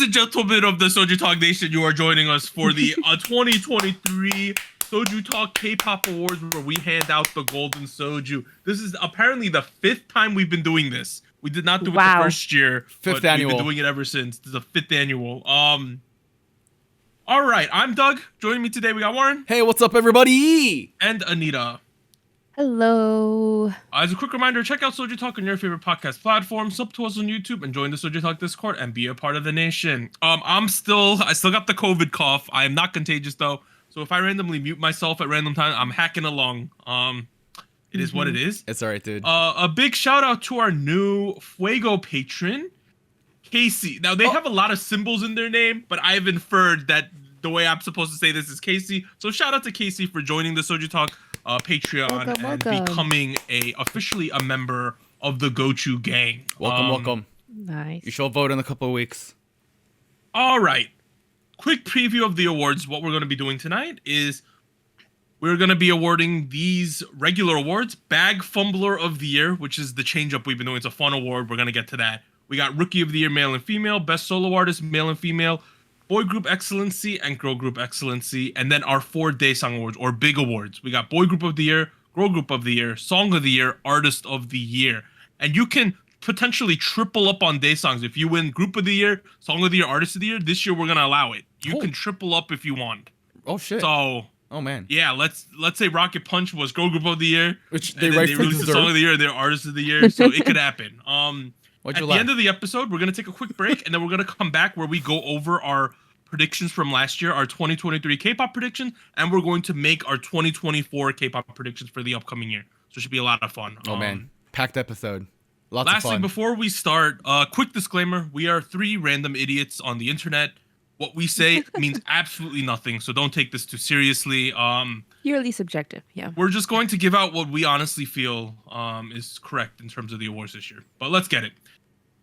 and gentlemen of the SojuTalk Nation, you are joining us for the 2023 SojuTalk Kpop Awards, where we hand out the golden soju. This is apparently the 5th time we've been doing this. We did not do it the first year, but annual. We've been doing it ever since. This is the 5th annual. All right, I'm Doug. Joining me today, we got Warren. Hey, what's up, everybody? And Anita. Hello. As a quick reminder, check out SojuTalk on your favorite podcast platform, sub to us on YouTube, and join the SojuTalk Discord and be a part of the nation. I still got the COVID cough. I am not contagious though, so if I randomly mute myself at random times, I'm hacking along. It is what it is. It's alright, dude. A big shout out to our new Fuego patron, Casey. Now they have a lot of symbols in their name, but I've inferred that the way I'm supposed to say this is Casey. So shout out to Casey for joining the SojuTalk Patreon and becoming officially a member of the Gochu gang. Welcome. Nice. You shall vote in a couple of weeks. All right. Quick preview of the awards. What we're going to be doing tonight is we're going to be awarding these regular awards. Bag Fumbler of the Year, which is the change-up we've been doing. It's a fun award. We're going to get to that. We got Rookie of the Year, male and female. Best Solo Artist, male and female. Boy Group Excellency and Girl Group Excellency, and then our 4 Daesang Awards, or big awards. We got Boy Group of the Year, Girl Group of the Year, Song of the Year, Artist of the Year. And you can potentially triple up on Daesangs. If you win Group of the Year, Song of the Year, Artist of the Year, this year we're going to allow it. You can triple up if you want. Oh, shit. So, oh, man. Yeah, let's say Rocket Punch was Girl Group of the Year, which they released the Song of the Year and their Artist of the Year, so it could happen. At the end of the episode, we're going to take a quick break, and then we're going to come back where we go over our predictions from last year, our 2023 K-pop predictions, and we're going to make our 2024 K-pop predictions for the upcoming year. So it should be a lot of fun. Oh man, packed episode. Lots of fun. Lastly, before we start, quick disclaimer: we are 3 random idiots on the internet. What we say means absolutely nothing, so don't take this too seriously. Purely subjective, yeah. We're just going to give out what we honestly feel is correct in terms of the awards this year. But let's get it.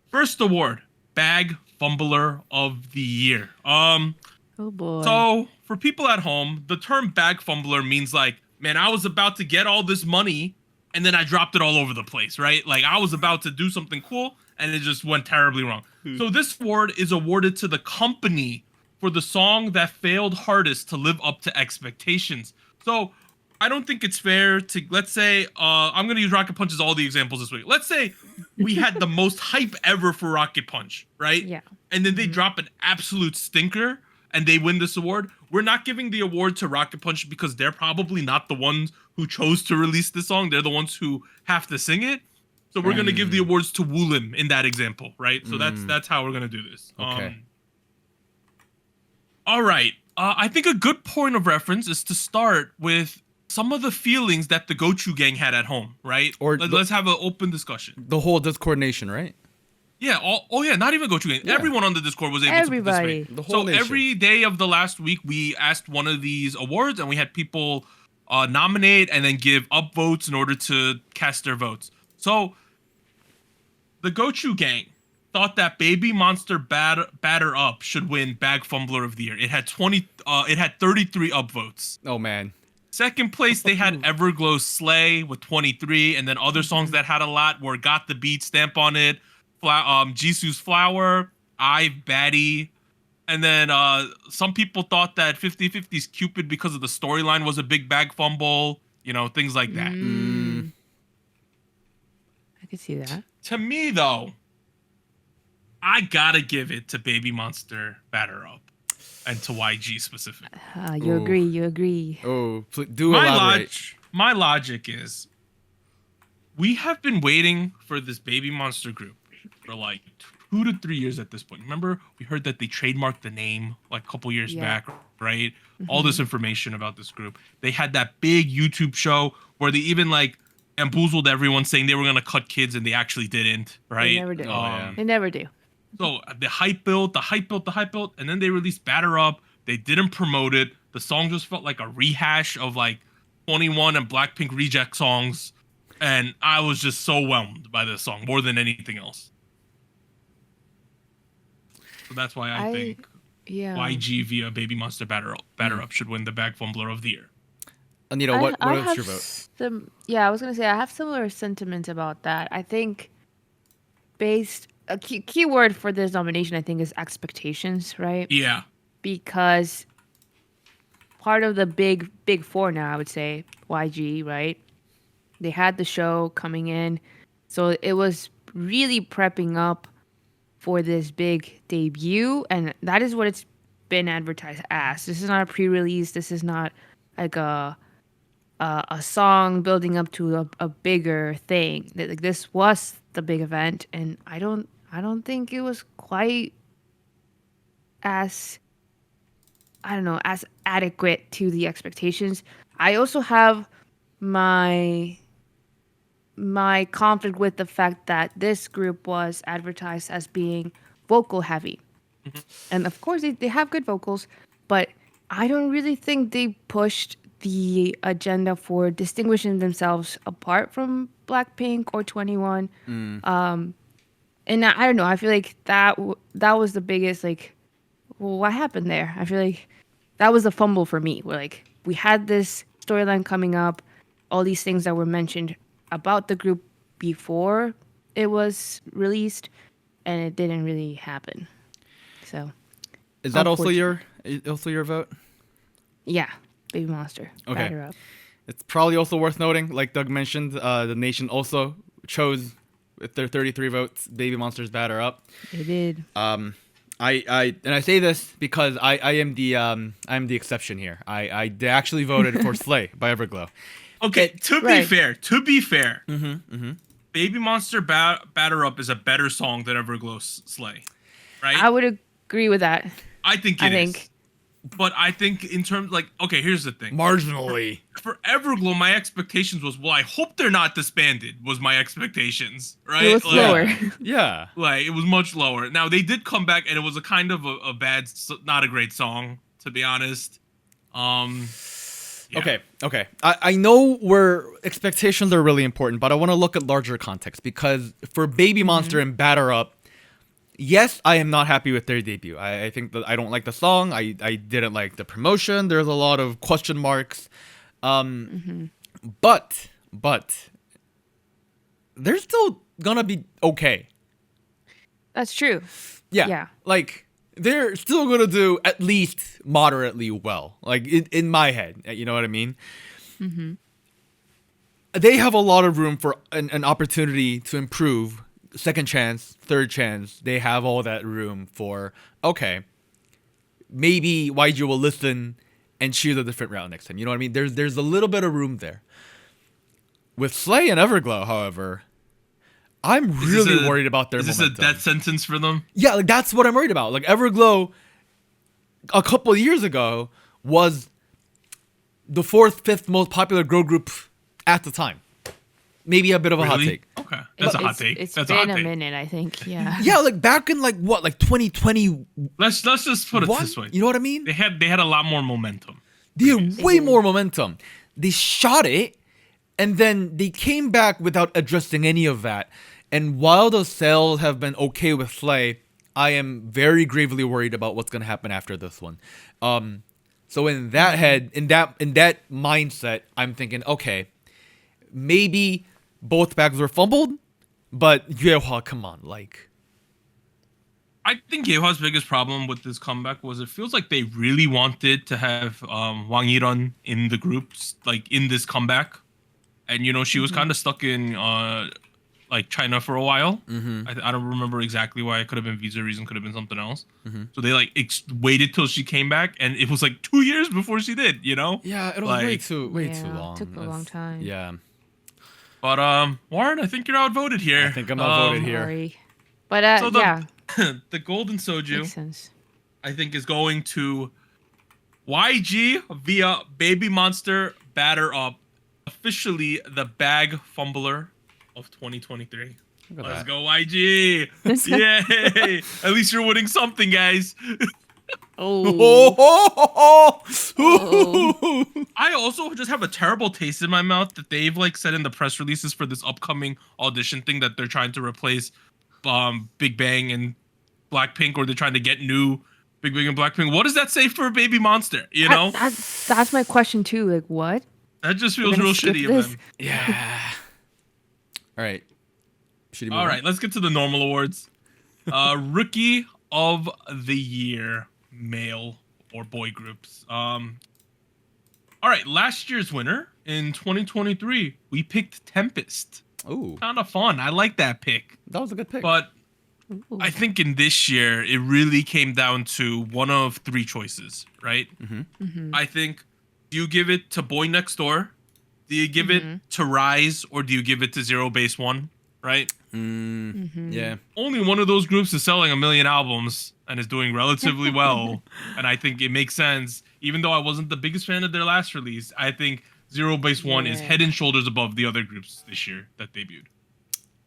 First award. Bag Fumbler of the Year. Oh boy. So for people at home, the term bag fumbler means like, man, I was about to get all this money and then I dropped it all over the place, right? Like I was about to do something cool and it just went terribly wrong. So this award is awarded to the company for the song that failed hardest to live up to expectations. So I don't think it's fair to, let's say, I'm going to use Rocket Punch as all the examples this week. Let's say we had the most hype ever for Rocket Punch, right? Yeah. And then they drop an absolute stinker and they win this award. We're not giving the award to Rocket Punch because they're probably not the ones who chose to release the song. They're the ones who have to sing it. So we're going to give the awards to Woolim in that example, right? So that's how we're going to do this. Okay. All right. I think a good point of reference is to start with some of the feelings that the Gochu gang had at home, right? Or let's have an open discussion. The whole Discord nation, right? Yeah. Yeah. Not even Gochu gang. Yeah. Everyone on the Discord was able to participate. The whole nation. Every day of the last week, we asked one of these awards, and we had people nominate and then give upvotes in order to cast their votes. So the Gochu gang thought that Baby Monster Batter Up should win Bag Fumbler of the Year. It had 33 upvotes. Oh man. Second place, they had Everglow Slay with 23, and then other songs that had a lot were Got the Beat, Stamp on It, Jisoo's Flower, I've Baddie, and then some people thought that 50/50's Cupid because of the storyline was a big bag fumble, things like that. I could see that. To me, though, I gotta give it to Baby Monster Batter Up. And to YG specifically. You agree. Oh, do elaborate. My logic is, we have been waiting for this Baby Monster group for like 2 to 3 years at this point. Remember, we heard that they trademarked the name like a couple years back, right? All this information about this group. They had that big YouTube show where they even like bamboozled everyone saying they were going to cut kids and they actually didn't, right? They never do. They never do. So the hype built, and then they released Batter Up. They didn't promote it. The song just felt like a rehash of like 21 and Blackpink reject songs. And I was just so whelmed by this song more than anything else. So that's why I think YG via Baby Monster Batter Up should win the Bag Fumbler of the Year. Anita, what is your vote? I was going to say, I have similar sentiments about that. I think based a key word for this nomination, I think, is expectations, right? Yeah. Because part of the big four now, I would say, YG, right? They had the show coming in, so it was really prepping up for this big debut, and that is what it's been advertised as. This is not a pre-release. This is not like a song building up to a bigger thing. Like, this was the big event, and I don't think it was quite as, I don't know, as adequate to the expectations. I also have my conflict with the fact that this group was advertised as being vocal heavy. Mm-hmm. And of course they have good vocals, but I don't really think they pushed the agenda for distinguishing themselves apart from Blackpink or 21. And I don't know, I feel like that was the biggest, like, well, what happened there? I feel like that was a fumble for me. Where, like, we had this storyline coming up, all these things that were mentioned about the group before it was released, and it didn't really happen. So, is that also your vote? Yeah, Baby Monster. Okay. Batter up. It's probably also worth noting, like Doug mentioned, the nation also chose with their 33 votes, Baby Monster's Batter Up. They did. I say this because I am the exception here. I actually voted for Slay by Everglow. Okay, to be fair, Baby Monster Batter Up is a better song than Everglow Slay, right? I would agree with that. I think it is. But I think in terms, like, okay, here's the thing. Marginally. For Everglow, my expectations was, well, I hope they're not disbanded, was my expectations, right? It was lower. Yeah. Like, it was much lower. Now, they did come back, and it was a kind of a bad, not a great song, to be honest. Yeah. Okay. I know where expectations are really important, but I want to look at larger context, because for Baby Monster and Batter Up, yes, I am not happy with their debut. I think that I don't like the song. I didn't like the promotion. There's a lot of question marks. But they're still gonna be okay. That's true. Yeah. Like, they're still gonna do at least moderately well. Like, in my head, you know what I mean? Mm-hmm. They have a lot of room for an opportunity to improve. Second chance, third chance, they have all that room for, okay, maybe YG will listen and choose a different route next time. You know what I mean? There's a little bit of room there. With Slay and Everglow, however, I'm really worried about their momentum. Is this a death sentence for them? Yeah, like, that's what I'm worried about. Like, Everglow, a couple of years ago, was the 4th, 5th most popular girl group at the time. Maybe a bit of a hot take. Okay, that's a hot take. It's that's been a minute, I think. Yeah. Yeah, like back in like 2020. Let's just put it this way. You know what I mean? They had a lot more momentum. They had way more momentum. They shot it, and then they came back without addressing any of that. And while the sales have been okay with Slay, I am very gravely worried about what's gonna happen after this one. So in that mindset, I'm thinking, okay, maybe both bags were fumbled, but Yuehwa, come on, like. I think Yuehwa's biggest problem with this comeback was it feels like they really wanted to have Wang Yiran in the groups, like, in this comeback, and she was kind of stuck in like China for a while. I don't remember exactly why. It could have been visa reason, could have been something else. So they waited till she came back, and it was like 2 years before she did. Yeah, it was like, way too long. It took a long time. Yeah. But Warren, I think you're outvoted here. I think I'm outvoted here. Sorry. But so yeah. The golden soju, makes sense. I think, is going to YG via Baby Monster Batter Up, officially the bag fumbler of 2023. Let's go, YG! Yay! At least you're winning something, guys. I also just have a terrible taste in my mouth that they've said in the press releases for this upcoming audition thing that they're trying to replace Big Bang and Blackpink, or they're trying to get new Big Bang and Blackpink. What does that say for Baby Monster? That's my question too. Like, what? That just feels real shitty of them. Yeah. All right. All right, let's get to the normal awards. Rookie of the Year, male or boy groups. All right, last year's winner in 2023, we picked Tempest. Ooh, Kind of fun. I like that pick. that was a good pick. But Ooh. I think in this year, it really came down to one of three choices, right? I think, do you give it to Boy Next Door? Do you give it to Rise? Or do you give it to Zero Base One, right? Yeah. Only one of those groups is selling 1 million albums and is doing relatively well. And I think it makes sense. Even though I wasn't the biggest fan of their last release, I think Zero Base One is head and shoulders above the other groups this year that debuted.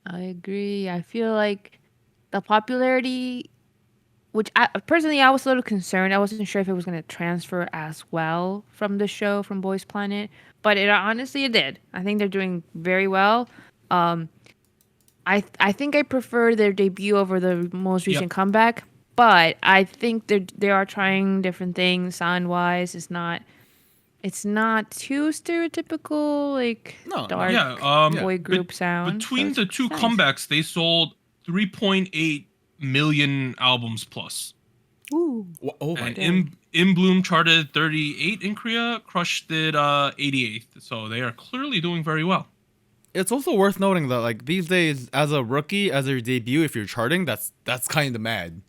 I agree. I feel like the popularity, which I personally I was a little concerned. I wasn't sure if it was going to transfer as well from the show from Boys Planet, but it did. I think they're doing very well. I think I prefer their debut over the most recent comeback, but I think they are trying different things sound wise. It's not too stereotypical like dark boy group sound. Between so the two nice. comebacks, they sold 3.8 million albums plus. Ooh. Oh my And In Bloom charted 38 in Korea, crushed it 88th. So they are clearly doing very well. It's also worth noting that like these days, as a rookie, as your debut, if you're charting, that's kind of mad.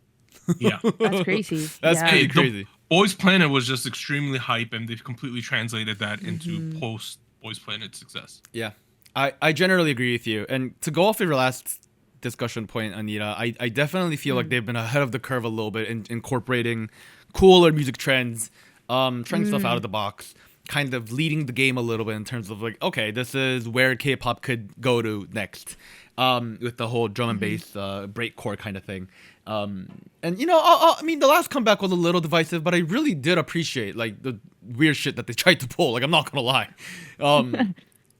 Yeah. That's crazy. That's yeah. pretty crazy. Boys Planet was just extremely hype, and they've completely translated that into post Boys Planet success. Yeah, I generally agree with you. And to go off of your last discussion point, Anita, I definitely feel like they've been ahead of the curve a little bit in incorporating cooler music trends, trying stuff out of the box, kind of leading the game a little bit in terms of like, okay, this is where K-pop could go to next, with the whole drum and bass, breakcore kind of thing. And you know, I mean, the last comeback was a little divisive, but I really did appreciate like the weird shit that they tried to pull. Like, I'm not gonna lie.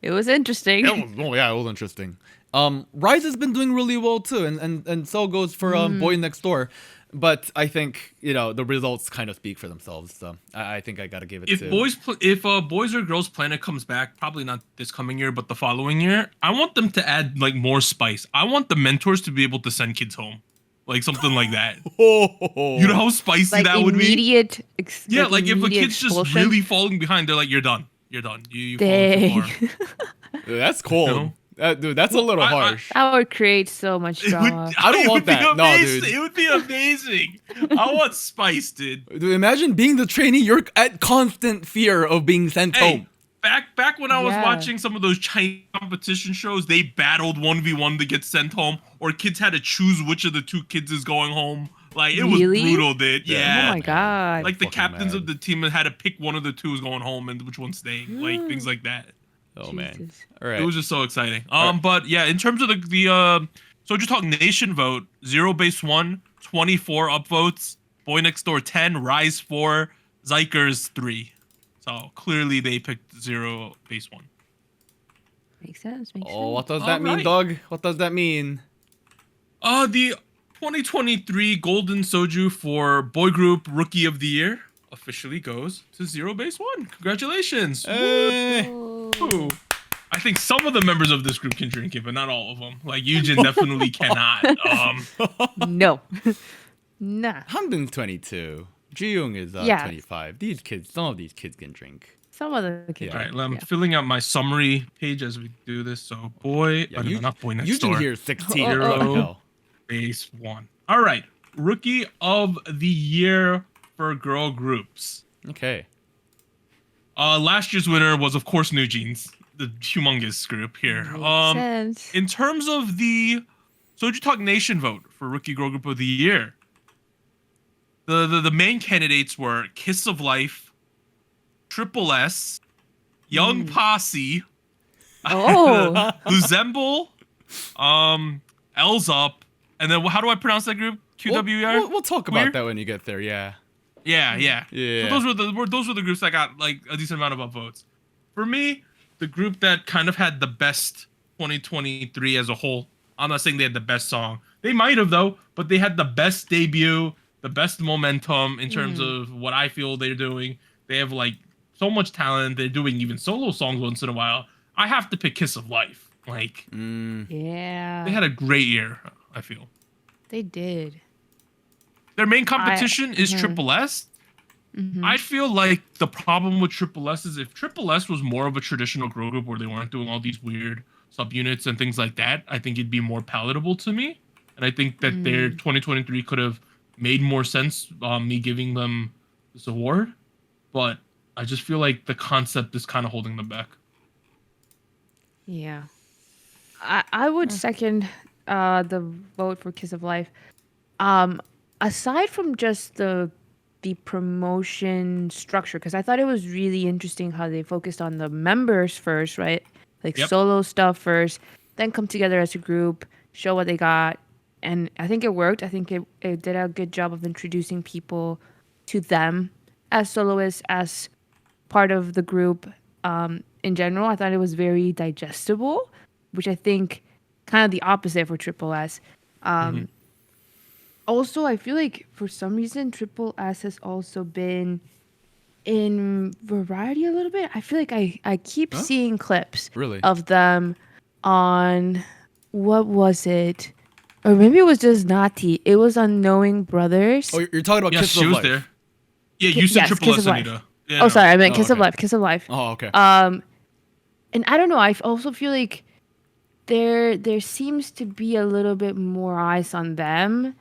It was interesting. It was interesting. Rise has been doing really well too, and so goes for Boy Next Door. But I think, you know, the results kind of speak for themselves. So I think I gotta give it If to Boys or Girls Planet comes back, probably not this coming year, but the following year, I want them to add like more spice. I want the mentors to be able to send kids home. Like something like that. You know how spicy Like that would be? immediate. Yeah, like if a immediate kid's just expulsion. really falling behind, they're like, you're done. You're done. You fallen Dang. too far. Dude, that's cold. You know? Dude, that's a little harsh. That would create so much drama. I don't It want would be that. No, amazing. dude. It would be amazing. I want spice, dude. Dude, imagine being the trainee. You're at constant fear of being sent home. Back when I was Yeah. watching some of those Chinese competition shows, they battled 1v1 to get sent home, or kids had to choose which of the two kids is going home. Like, it was Really? brutal, dude. Yeah. Oh my god. Like the Fucking captains mad. of the team had to pick one of the two is going home and which one's staying. Like things like that. Oh man. Jesus. All right. It was just so exciting. Right. But yeah, in terms of the SojuTalk Nation vote, Zero Base 1, 24 upvotes, Boy Next Door 10, Rise 4, Zikers 3. So clearly they picked Zero Base 1. Makes sense. Makes Oh, what sense. does that mean, Alright. Doug? What does that mean? The 2023 Golden Soju for Boy Group Rookie of the Year officially goes to Zero Base 1. Congratulations. Hey. Woo. I think some of the members of this group can drink it, but not all of them. Like Yujin definitely cannot. No. Nah. Hanbin's 22. Jiyoung is Yeah. 25. Some of these kids can drink. Some of the kids. All right, are- I'm yeah. filling out my summary page as we do this. So, not Boy Next Eugene Door. here is 16. Oh, What the oh. hell? Base 1. All right, Rookie of the Year for girl groups. Okay. Last year's winner was, of course, New Jeans, the humongous group here. Makes sense. In terms of the SojuTalk Nation vote for Rookie Girl Group of the Year, the main candidates were Kiss of Life, Triple S, Young Posse, Oh. Luzemble, L's Up, and then how do I pronounce that group? QWR. We'll talk Queer? about that when you get there. Yeah. Yeah. Yeah. So those were the groups that got like a decent amount of upvotes. For me, the group that kind of had the best 2023 as a whole. I'm not saying they had the best song. They might have though, but they had the best debut, the best momentum in terms of what I feel they're doing. They have like so much talent. They're doing even solo songs once in a while. I have to pick Kiss of Life. Like Yeah. they had a great year, I feel. They did. Their main competition is Triple S. I feel like the problem with Triple S is if Triple S was more of a traditional girl group where they weren't doing all these weird subunits and things like that, I think it'd be more palatable to me. And I think that their 2023 could have made more sense, me giving them this award. But I just feel like the concept is kind of holding them back. Yeah. I would second the vote for Kiss of Life. Aside from just the promotion structure, because I thought it was really interesting how they focused on the members first, right? Like solo stuff first, then come together as a group, show what they got. And I think it worked. I think it did a good job of introducing people to them as soloists, as part of the group. In general, I thought it was very digestible, which I think kind of the opposite for Triple S. Also, I feel like for some reason Triple S has also been in Variety a little bit. I feel like I keep seeing clips of them on, what was it? Or maybe it was just Nati. It was on Knowing Brothers. Oh, you're talking about Yes, Kiss she of was Life. there. Yeah, you said Triple Kiss S, of Life. Anita. Yeah, Oh, sorry, I meant Kiss okay. of Life. Kiss of Life. Oh, okay. And I don't know. I also feel like there seems to be a little bit more eyes on them,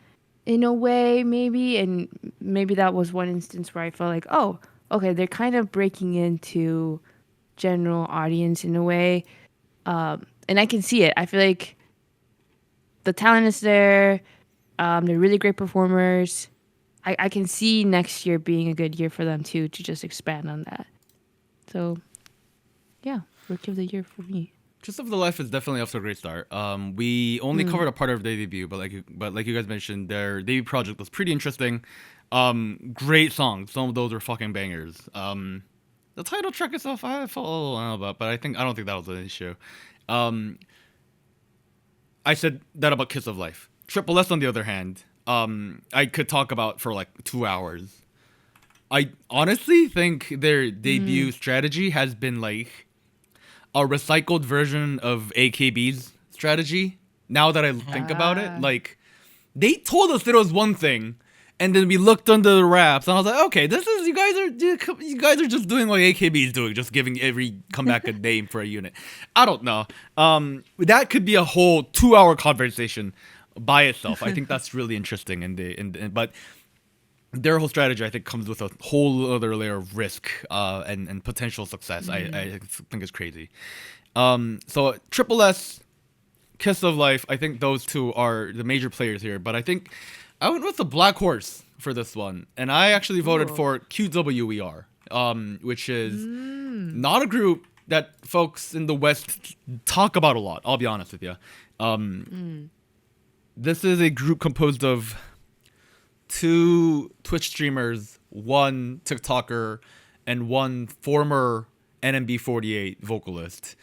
in a way, maybe. And maybe that was one instance where I felt like, oh, okay, they're kind of breaking into general audience in a way. And I can see it. I feel like the talent is there. They're really great performers. I can see next year being a good year for them too, to just expand on that. So, yeah, Rookie of the Year for me. Kiss of the Life is definitely off to a great start. We only covered a part of their debut, but like you guys mentioned, their debut project was pretty interesting. Great songs. Some of those are fucking bangers. The title track itself, I felt a little about, but I don't think that was an issue. I said that about Kiss of Life. Triple S, on the other hand, I could talk about for like 2 hours. I honestly think their debut strategy has been like a recycled version of AKB's strategy. Now that I think about it, like they told us it was one thing, and then we looked under the wraps, and I was like, okay, this is you guys are just doing what AKB is doing, just giving every comeback a name for a unit. I don't know. That could be a whole 2-hour conversation by itself. I think that's really interesting, but their whole strategy, I think, comes with a whole other layer of risk and potential success. I think it's crazy. So Triple S, Kiss of Life, I think those two are the major players here. But I think I went with the Black Horse for this one, and I actually voted for QWER, which is not a group that folks in the West talk about a lot. I'll be honest with you. This is a group composed of 2 Twitch streamers, 1 TikToker, and 1 former NMB48 vocalist.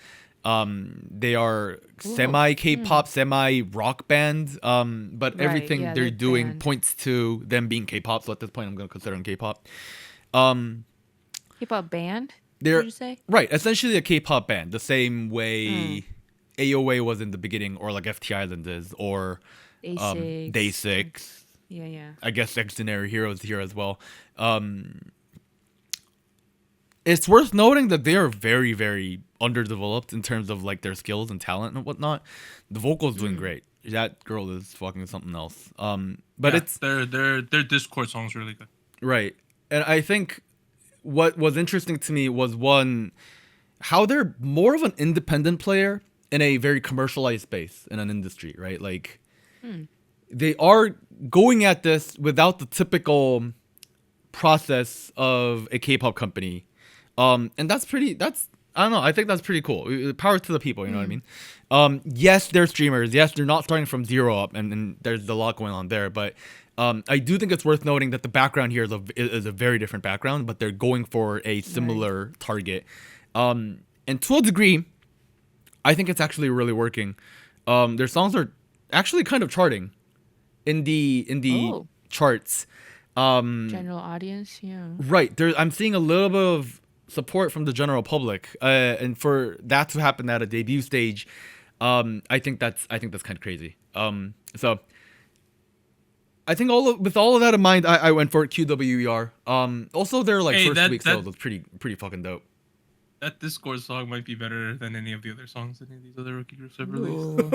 They are semi K-pop, semi rock band, but everything they're doing band. points to them being K-pop. So at this point, I'm going to consider them K-pop. K-pop band? They're Did you say? right, essentially a K-pop band, the same way AOA was in the beginning, or like FT Island is, or Daesangs. Yeah. I guess Extraordinary Heroes here as well. It's worth noting that they are very, very underdeveloped in terms of like their skills and talent and whatnot. The vocal's doing great. That girl is fucking something else. But it's their Discord song's really good. Right. And I think what was interesting to me was, one, how they're more of an independent player in a very commercialized space in an industry, right? Like they are going at this without the typical process of a K-pop company. And I don't know, I think that's pretty cool. Power to the people, you know what I mean? Yes, they're streamers. Yes, they're not starting from zero up, and there's a lot going on there. But I do think it's worth noting that the background here is a very different background, but they're going for a similar target. And to a degree, I think it's actually really working. Their songs are actually kind of charting in the charts. General audience, yeah. Right. I'm seeing a little bit of support from the general public, and for that to happen at a debut stage, I think that's kind of crazy. So I think with all of that in mind, I went for QWER. Also their like Hey, first week sales was pretty fucking dope. That Discord song might be better than any of the other songs any of these other rookie groups have released. Ooh.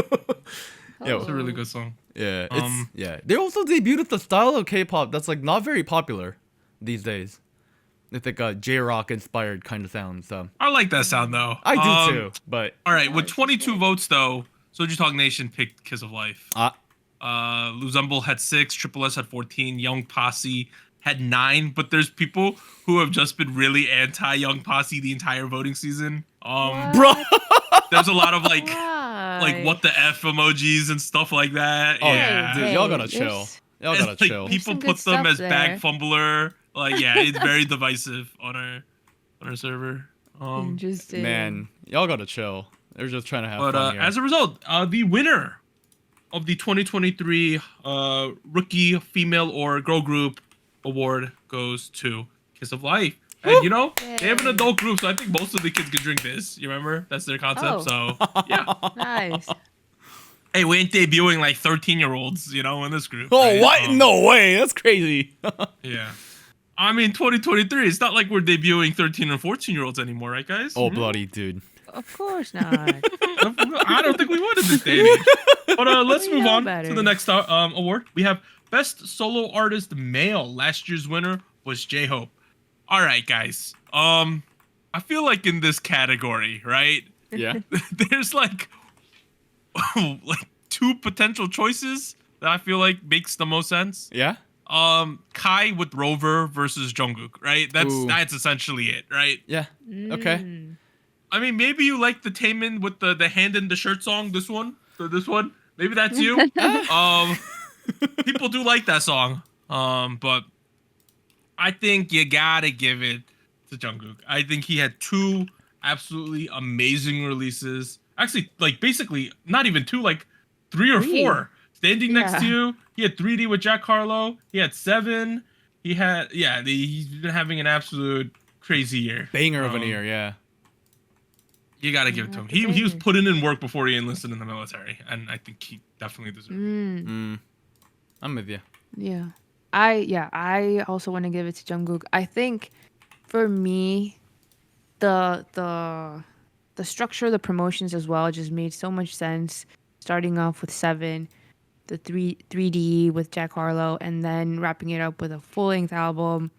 Yeah, It's a really good song. Yeah, They also debuted the style of K-pop that's like not very popular these days. It's like a J-rock inspired kind of sound. So I like that sound though. I do too. But All right, with 22 votes though, SojuTalk Nation picked Kiss of Life. Luzumble had 6, Triple S had 14, Young Posse had 9, but there's people who have just been really anti Young Posse the entire voting season. bro, There's a lot of like Why? what the F emojis and stuff like that. Oh, Yeah. dude, y'all gotta chill. Y'all And, gotta like, chill. people Some put good them stuff as there. bag fumbler. Like, yeah, it's very divisive on our server. Interesting. Man, y'all gotta chill. They're just trying to have But fun here. as a result, the winner of the 2023 Rookie Female or Girl Group Award goes to Kiss of Life. And you know, they have an Yay. adult group, so I think most of the kids can drink this. You remember? That's their concept. So yeah. Nice. Hey, we ain't debuting like 13-year-olds, you know, in this group. Oh, right? what? No way. That's crazy. Yeah. I mean, 2023. It's not like we're debuting 13 and 14-year-olds anymore, right, guys? Oh, bloody dude. Of course not. I don't think we would in this day and age. But let's We move know on better. to the next award. We have Best Solo Artist Male. Last year's winner was J-Hope. All right, guys. I feel like in this category, right? Yeah. There's like 2 potential choices that I feel like makes the most sense. Yeah. Kai with Rover versus Jungkook, right? Ooh. That's essentially it, right? Yeah. Okay. Mm. I mean, maybe you like the Taemin with the hand in the shirt song. This one, maybe that's you. People do like that song. But I think you gotta give it to Jungkook. I think he had 2 absolutely amazing releases. Actually, like basically not even 2, like 3 or 4. Standing Next to Yeah. You. He had 3D with Jack Harlow. He had 7. He had he's been having an absolute crazy year. Banger of an ear. Yeah. You gotta give it to him. Yeah, He was banger. putting in work before he enlisted in the military, and I think he definitely deserves it. I'm with you. Yeah. I also want to give it to Jungkook. I think for me the structure of the promotions as well just made so much sense, starting off with 7, the 3D with Jack Harlow, and then wrapping it up with a full-length album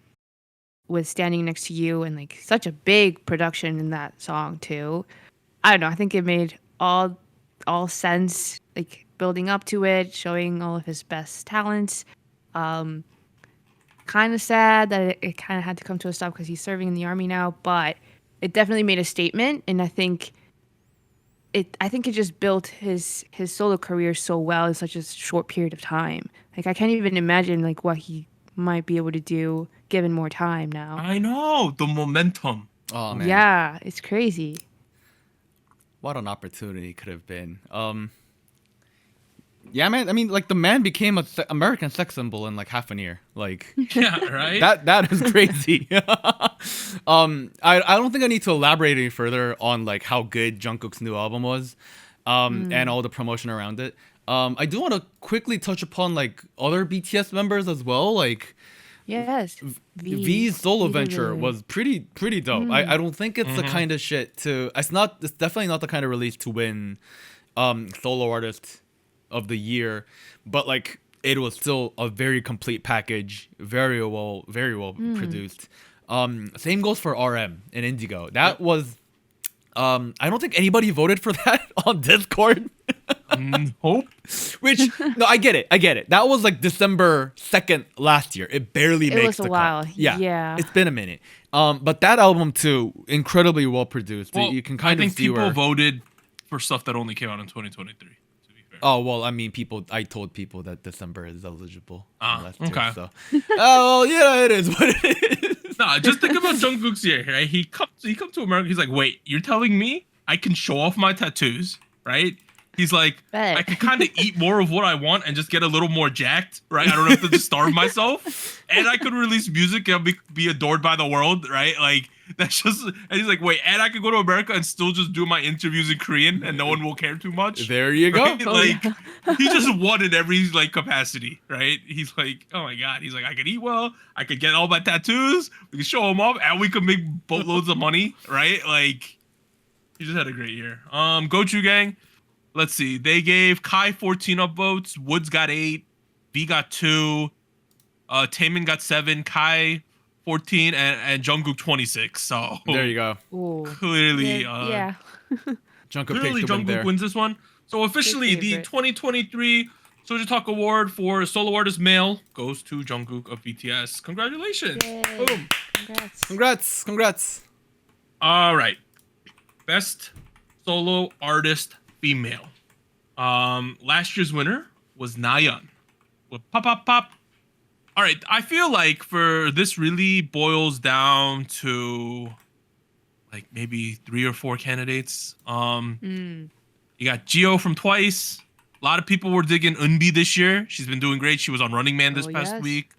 with Standing Next to You, and like such a big production in that song too. I don't know, I think it made all sense, like building up to it, showing all of his best talents. Kind of sad that it kind of had to come to a stop because he's serving in the army now, but it definitely made a statement, and I think it just built his solo career so well in such a short period of time. Like I can't even imagine like what he might be able to do given more time now. I know the momentum. Oh man. Yeah, it's crazy. What an opportunity could have been. Yeah, man. I mean, like the man became a American sex symbol in like half an year. Like Yeah, right. that is crazy. I don't think I need to elaborate any further on like how good Jungkook's new album was, and all the promotion around it. I do want to quickly touch upon like other BTS members as well. Like Yes. V's solo V venture really- was pretty dope. I don't think it's the kind of shit to. It's definitely not the kind of release to win solo artist of the year, but like it was still a very complete package, very well produced. Same goes for RM and Indigo. That was I don't think anybody voted for that on Discord. Hope. Which no, I get it. That was like December 2nd last year. It barely It makes was a the cut. while. Yeah. Yeah. It's been a minute. But that album too, incredibly well produced. Well, You can I kind of think see people where. voted for stuff that only came out in 2023. To be fair. Oh well, I mean, I told people that December is eligible. Ah, last year, okay. So, oh yeah, it is what it is. Nah, just think about Jungkook's year, right? He comes to America. He's like, wait, you're telling me I can show off my tattoos, right? He's like, Bet. I can kind of eat more of what I want and just get a little more jacked, right? I don't have to just starve myself, and I could release music and be adored by the world, right? Like that's just. And he's like, wait, and I could go to America and still just do my interviews in Korean, and no one will care too much. There you go. Right? Like he just won in every like capacity, right? He's like, oh my god, he's like, I could eat well, I could get all my tattoos, we can show them off, and we could make boatloads of money, right? Like he just had a great year. Gochu Gang. Let's see. They gave Kai 14 upvotes. Woods got 8. V got 2. Taemin got 7. Kai 14 and Jungkook 26. So There you go. Ooh. clearly, Yeah. Jungkook clearly takes the win Jungkook there. wins this one. So officially, the favorite. 2023 SojuTalk Award for Solo Artist Male goes to Jungkook of BTS. Congratulations! Yay. Boom. Congrats. All right. Best Solo Artist Female. Last year's winner was Nayeon with Pop Pop Pop. All right, I feel like for this really boils down to like maybe 3 or 4 candidates. You got Jio from Twice. A lot of people were digging Eunbi this year. She's been doing great. She was on Running Man this past yes. week.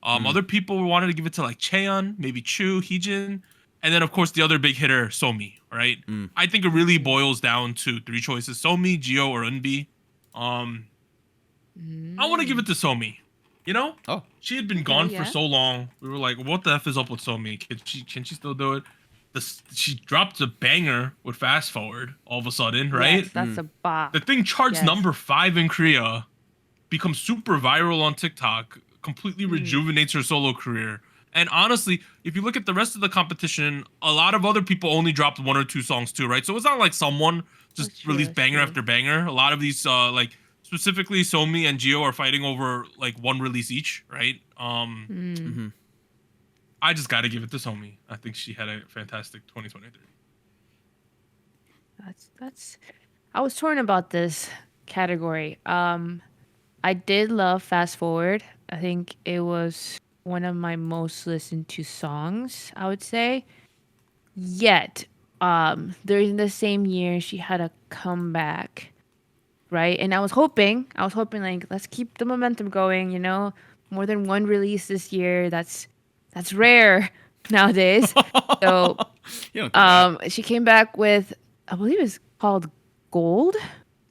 Other people wanted to give it to like Chaeyeon, maybe Chu, Heejin, and then of course the other big hitter, Somi. Right? I think it really boils down to 3 choices: Somi, Jio, or Eunbi. I want to give it to Somi. You know? Oh. She had been gone yeah. for so long. We were like, what the F is up with Somi? Can she still do it? She dropped a banger with Fast Forward all of a sudden, right? Yes, that's a bop. The thing charts Yes. number 5 in Korea, becomes super viral on TikTok, completely rejuvenates her solo career. And honestly, if you look at the rest of the competition, a lot of other people only dropped 1 or 2 songs too, right? So it's not like someone just That's true, released that's banger true. after banger. A lot of these, like specifically Somi and Jio, are fighting over like 1 release each, right? I just got to give it to Somi. I think she had a fantastic 2023. That's I was torn about this category. I did love Fast Forward. I think it was one of my most listened to songs, I would say. Yet, during the same year she had a comeback, right? And I was hoping like, let's keep the momentum going, you know? More than 1 release this year. That's rare nowadays. So You don't do that. she came back with, I believe it's called Gold.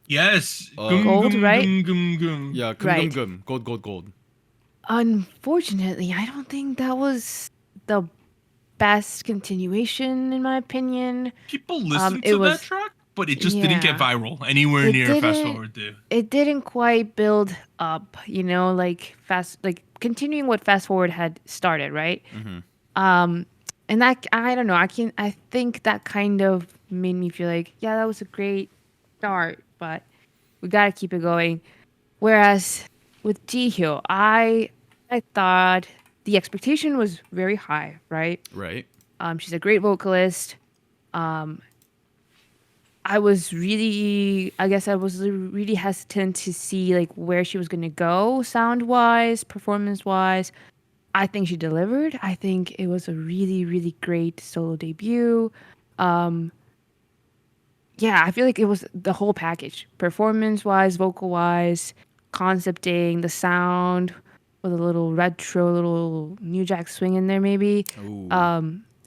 Yes. Gold, right? Yeah, Right. Gold. Unfortunately, I don't think that was the best continuation, in my opinion. People listened it to was- that track, but it just didn't get yeah. viral anywhere It near Fast didn't- Forward did. It didn't quite build up, you know, like continuing what Fast Forward had started, right? And that, I don't know, I think that kind of made me feel like, yeah, that was a great start, but we gotta keep it going. Whereas with Jihyo, I thought the expectation was very high, right? Right. She's a great vocalist. I was really hesitant to see like where she was gonna go sound wise, performance wise. I think she delivered. I think it was a really, really great solo debut. Yeah, I feel like it was the whole package, performance wise, vocal wise, concepting, the sound with a little retro, little New Jack swing in there maybe. Ooh.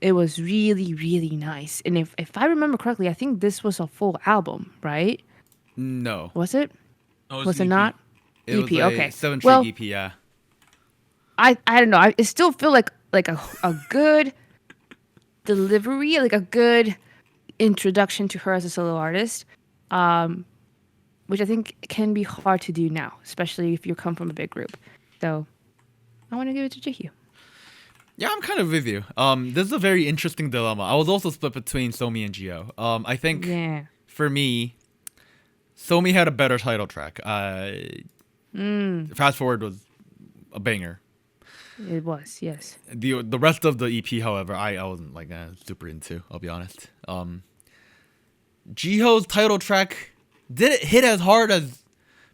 It was really, really nice. And if I remember correctly, I think this was a full album, right? No. Was it? No, Was an it EP. not? It was EP, a okay. 7-track Well, EP, yeah. I don't know. It still feel like a good delivery, like a good introduction to her as a solo artist, which I think can be hard to do now, especially if you come from a big group. So I want to give it to Jihyo. Yeah, I'm kind of with you. This is a very interesting dilemma. I was also split between Somi and Jio. I think Yeah. for me, Somi had a better title track. Fast Forward was a banger. It was, yes. The rest of the EP, however, I wasn't like super into. I'll be honest. Jiho's title track didn't hit as hard as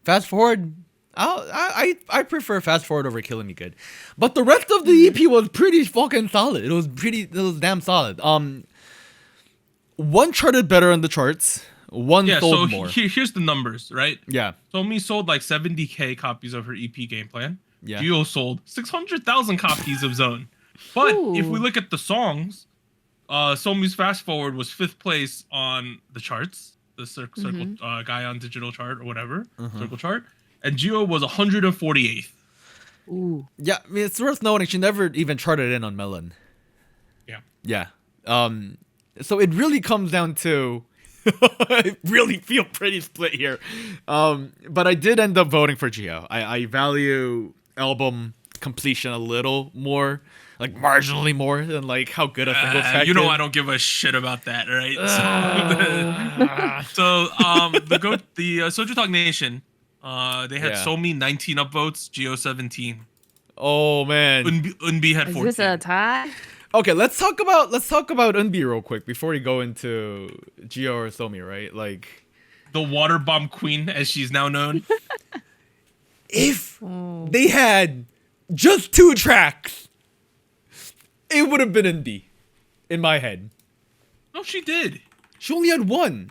Fast Forward. I prefer Fast Forward over Killing Me Good, but the rest of the EP was pretty fucking solid. It was damn solid. One charted better on the charts. One Yeah, sold so more. here's the numbers, right? Yeah. Somi sold like 70K copies of her EP Game Plan. Yeah. Geo sold 600,000 copies of Zone. But if we Ooh. look at the songs, Somi's Fast Forward was 5th place on the charts, the circle guy on digital chart or whatever, circle chart, and Geo was 148th. Ooh. Yeah, I mean, it's worth noting she never even charted in on Melon. Yeah. Yeah. So it really comes down to I really feel pretty split here. But I did end up voting for Geo. I value album completion a little more, like marginally more than like how good a single track You know is. I don't give a shit about that, right? So the SojuTalk Nation, they had Yeah. Somi 19 upvotes, Geo 17. Oh man. Unbi had Is 14. this a tie? Okay, let's talk about Unbi real quick before we go into Geo or Somi, right? Like, The water bomb queen, as she's now known. if Oh. they had just 2 tracks, it would have been Unbi in my head. No, she did. She only had 1.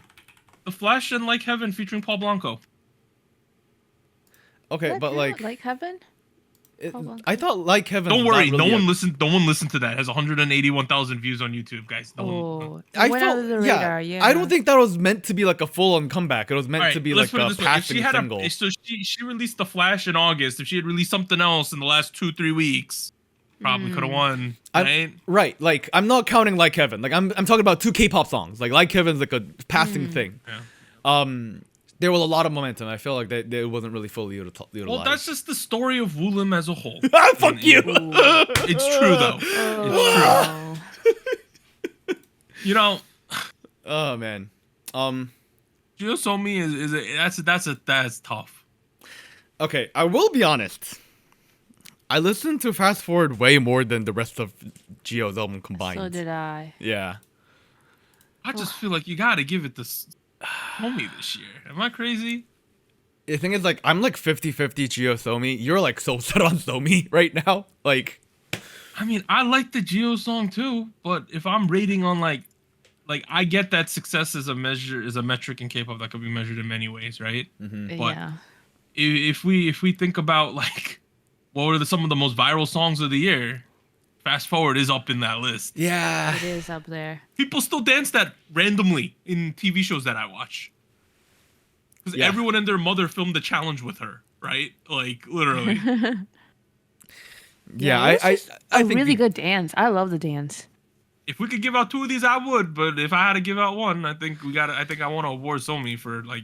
The Flash and Like Heaven featuring Paul Blanco. Okay, What? but Not like Heaven? it, Hold on. I thought like Heaven. Don't worry, no one listened to that. It has 181,000 views on YouTube, guys. No one. Oh, I it went felt, under the radar. Yeah. I don't think that was meant to be like a full-on comeback. It was meant All right, to be let's like put it a this way. If passing she had single. so she released The Flash in August. If she had released something else in the last 2-3 weeks, probably could have won. Right? Right, like I'm not counting Like Heaven. Like I'm talking about 2 K-pop songs. Like Heaven's like a passing thing. Yeah. There was a lot of momentum. I feel like that it wasn't really fully utilized. Well, that's just the story of Woolim as a whole. Ah, fuck you. It's true though. Oh. You know, Oh man. Geo Somi that's tough. Okay, I will be honest. I listened to Fast Forward way more than the rest of Geo's album combined. So did I. Yeah. I just feel like you gotta give it to Somi this year. Am I crazy? The thing is, like, I'm like 50-50 Geo Somi. You're like so set on Somi right now. Like, I mean, I like the Geo song too, but if I'm rating on like I get that success is a metric in K-pop that could be measured in many ways, right? Mm-hmm. But Yeah. if we think about like what were some of the most viral songs of the year, Fast Forward is up in that list. yeah. It is up there. People still dance that randomly in TV shows that I watch. Because Yeah. everyone and their mother filmed the challenge with her, right? Like literally. Yeah, it was just I a think really good dance. I love the dance. If we could give out 2 of these, I would. But if I had to give out one, I think I want to award Somi for like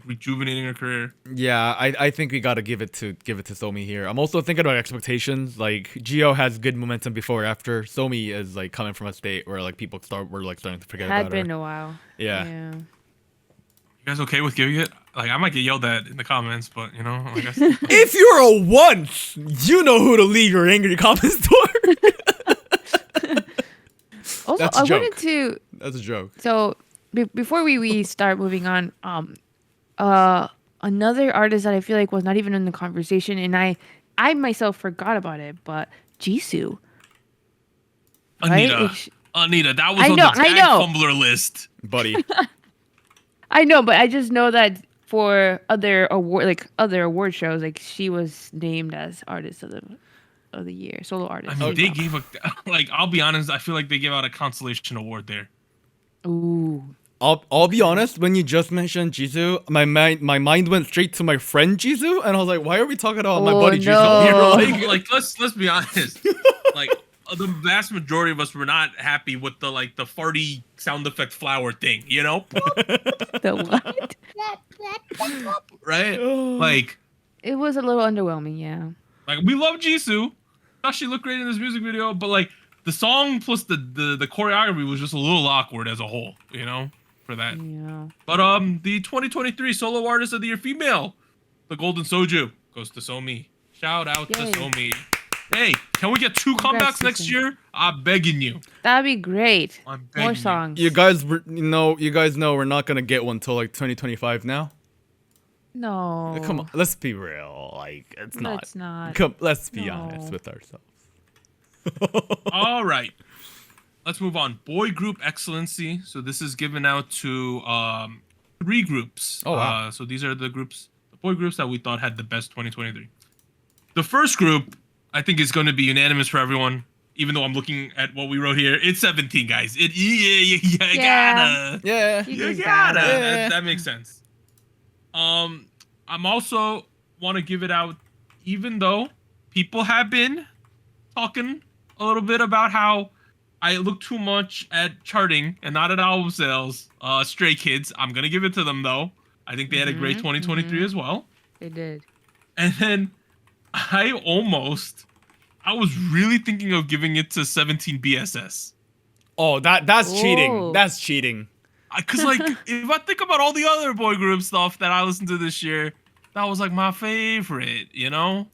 rejuvenating her career. Yeah, I think we gotta give it to Somi here. I'm also thinking about expectations. Like Geo has good momentum before or after. Somi is like coming from a state where like people were like starting to forget Had about been her. a while. Yeah. You guys okay with giving it? Like I might get yelled at in the comments, but you know, I guess. If you're a once, you know who to leave your angry comments for. Also, That's a I joke. wanted to. That's a joke. So before we start moving on, another artist that I feel like was not even in the conversation, and I myself forgot about it, but Jisoo. Right? Anita, that was I on know, the I tag know. fumbler list. Buddy. I know, but I just know that for other award shows, like she was named as artist of the year, solo artist. I mean, they gave I'll be honest, I feel like they gave out a consolation award there. Ooh. I'll be honest. When you just mentioned Jisoo, my mind went straight to my friend Jisoo, and I was like, "Why are we talking about my Oh, buddy no. Jisoo here?" Like, Let's be honest. Like the vast majority of us were not happy with the farty sound effect flower thing, you know? The what? Right? Like It was a little underwhelming, yeah. we love Jisoo. Thought she looked great in this music video, but like the song plus the choreography was just a little awkward as a whole, you know, for that. Yeah. But the 2023 solo artist of the year female, the Golden Soju, goes to Somi. Shout out Yay. to Somi. Hey, can we get 2 Congrats, comebacks next Susan. year? I'm begging you. That'd be great. I'm begging More you. songs. you guys know we're not gonna get one till like 2025 now. No. Come on, let's be real. Like it's not. Let's not. Come, let's be No. honest with ourselves. All right. let's move on. Boy group excellency. So this is given out to 3 groups. Oh, wow. So these are the boy groups that we thought had the best 2023. The first group, I think, is going to be unanimous for everyone. Even though I'm looking at what we wrote here, it's 17, guys. You gotta. Yeah. You just gotta. gotta. Yeah. That makes sense. I'm also want to give it out, even though people have been talking a little bit about how I look too much at charting and not at album sales. Stray Kids, I'm gonna give it to them though. I think they had a great 2023 as well. They did. And then I was really thinking of giving it to 17 BSS. Oh, that's cheating. Oh. That's cheating. Cause like if I think about all the other boy group stuff that I listened to this year, that was like my favorite, you know?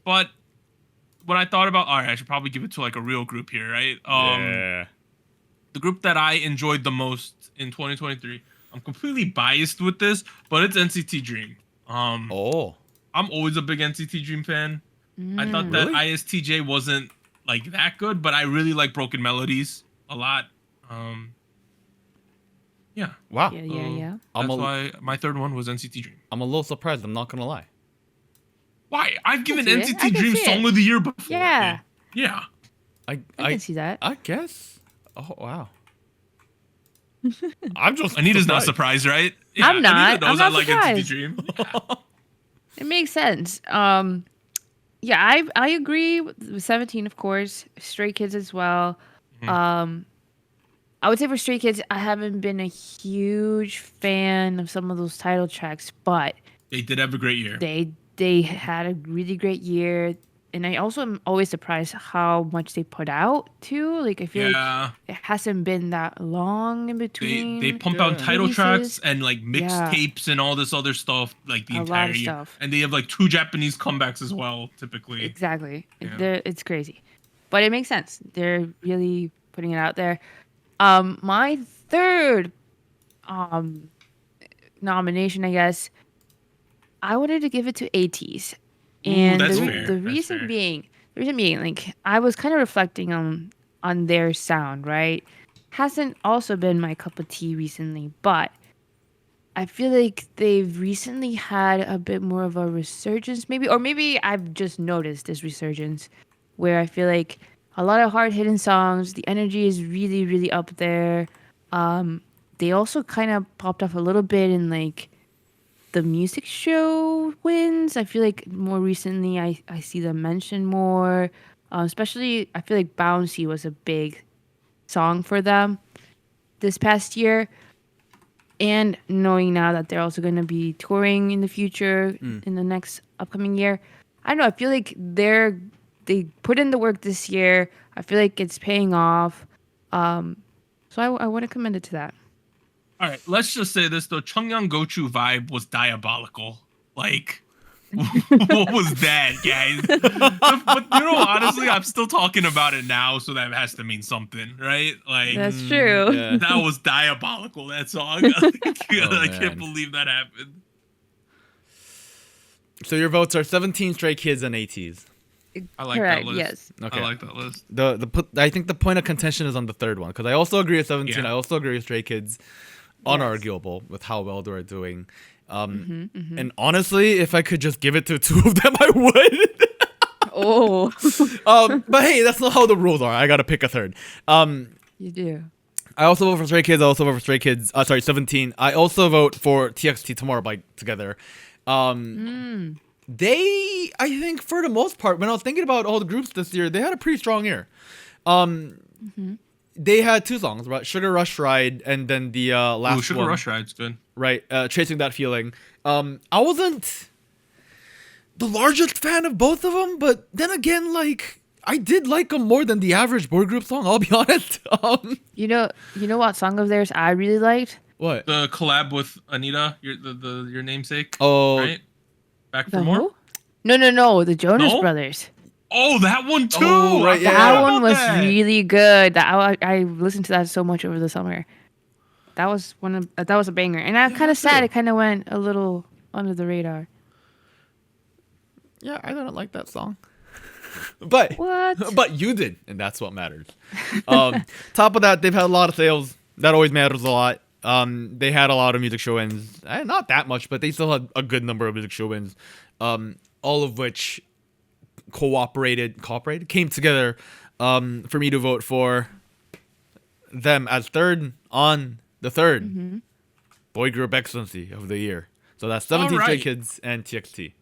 But when I thought about, all right, I should probably give it to like a real group here, right? Yeah. The group that I enjoyed the most in 2023, I'm completely biased with this, but it's NCT Dream. Oh. I'm always a big NCT Dream fan. I thought that Really? ISTJ wasn't like that good, but I really like Broken Melodies a lot. Yeah. Wow. Yeah. That's why my third one was NCT Dream. I'm a little surprised. I'm not gonna lie. Why? I've given see it. I NCT can Dream see Song it. of the Year before. Yeah. Yeah. I can see that. I guess. Oh wow. I'm just. Anita's not surprised. surprised, right? Yeah, I'm not. Anita knows I'm not I like surprised. NCT Dream. Yeah. It makes sense. Yeah, I agree with 17, of course. Stray Kids as well. I would say for Stray Kids, I haven't been a huge fan of some of those title tracks, but They did have a great year. they had a really great year. And I also am always surprised how much they put out too. Like I feel like Yeah. it hasn't been that long in between. They pump out title releases. tracks and like Yeah. mixtapes and all this other stuff like the A lot entire of year. stuff. And they have like 2 Japanese comebacks as well, typically. Exactly. Yeah. It's crazy. But it makes sense. They're really putting it out there. My third nomination, I guess, I wanted to give it to ATEEZ. And that's the, fair. the That's reason fair. being like I was kind of reflecting on their sound, right? Hasn't also been my cup of tea recently, but I feel like they've recently had a bit more of a resurgence, maybe I've just noticed this resurgence where I feel like a lot of hard hitting songs, the energy is really, really up there. They also kind of popped off a little bit in like the music show wins. I feel like more recently I see them mentioned more. Especially I feel like Bouncy was a big song for them this past year. And knowing now that they're also going to be touring in the future, in the next upcoming year, I don't know. I feel like they put in the work this year. I feel like it's paying off. So I want to commend it to that. All right, let's just say this though. Cheongyang Gochu vibe was diabolical. Like, what was that, guys? But you know, honestly, I'm still talking about it now, so that has to mean something, right? Like, That's true. Yeah. that was diabolical. That song. I man. can't believe that happened. So your votes are 17 Stray Kids and ATEEZ. I like Correct, that list. yes. Okay. I like that list. I think the point of contention is on the third one because I also agree with 17. Yeah. I also agree with Stray Kids. Unarguable with how well they're doing. And honestly, if I could just give it to 2 of them, I would. Oh, But hey, that's not how the rules are. I gotta pick a third. you do. I also vote for Stray Kids. I also vote for Stray Kids. 17. I also vote for TXT Tomorrow by Together. They, I think, for the most part, when I was thinking about all the groups this year, they had a pretty strong year. They had 2 songs, right? Sugar Rush Ride, and then the last Ooh, Sugar one, Rush Ride's good. right? Chasing That Feeling. I wasn't the largest fan of both of them, but then again, like, I did like them more than the average boy group song. I'll be honest. You know what song of theirs I really liked? What? The collab with Anita, your namesake. Oh, Right? Back for The more? who? No, the Jonas No? Brothers. Oh, that one too. Oh, right, I yeah. forgot That about one was that. really good. I listened to that so much over the summer. That was a banger, and I'm kind of sad too. it kind of went a little under the radar. yeah, I don't like that song. But What? but you did, and that's what matters. Top of that, they've had a lot of sales. That always matters a lot. They had a lot of music show wins. Not that much, but they still had a good number of music show wins. All of which came together for me to vote for them as third on the third boy group excellency of the year. So that's 17 Stray Alright. Kids and TXT.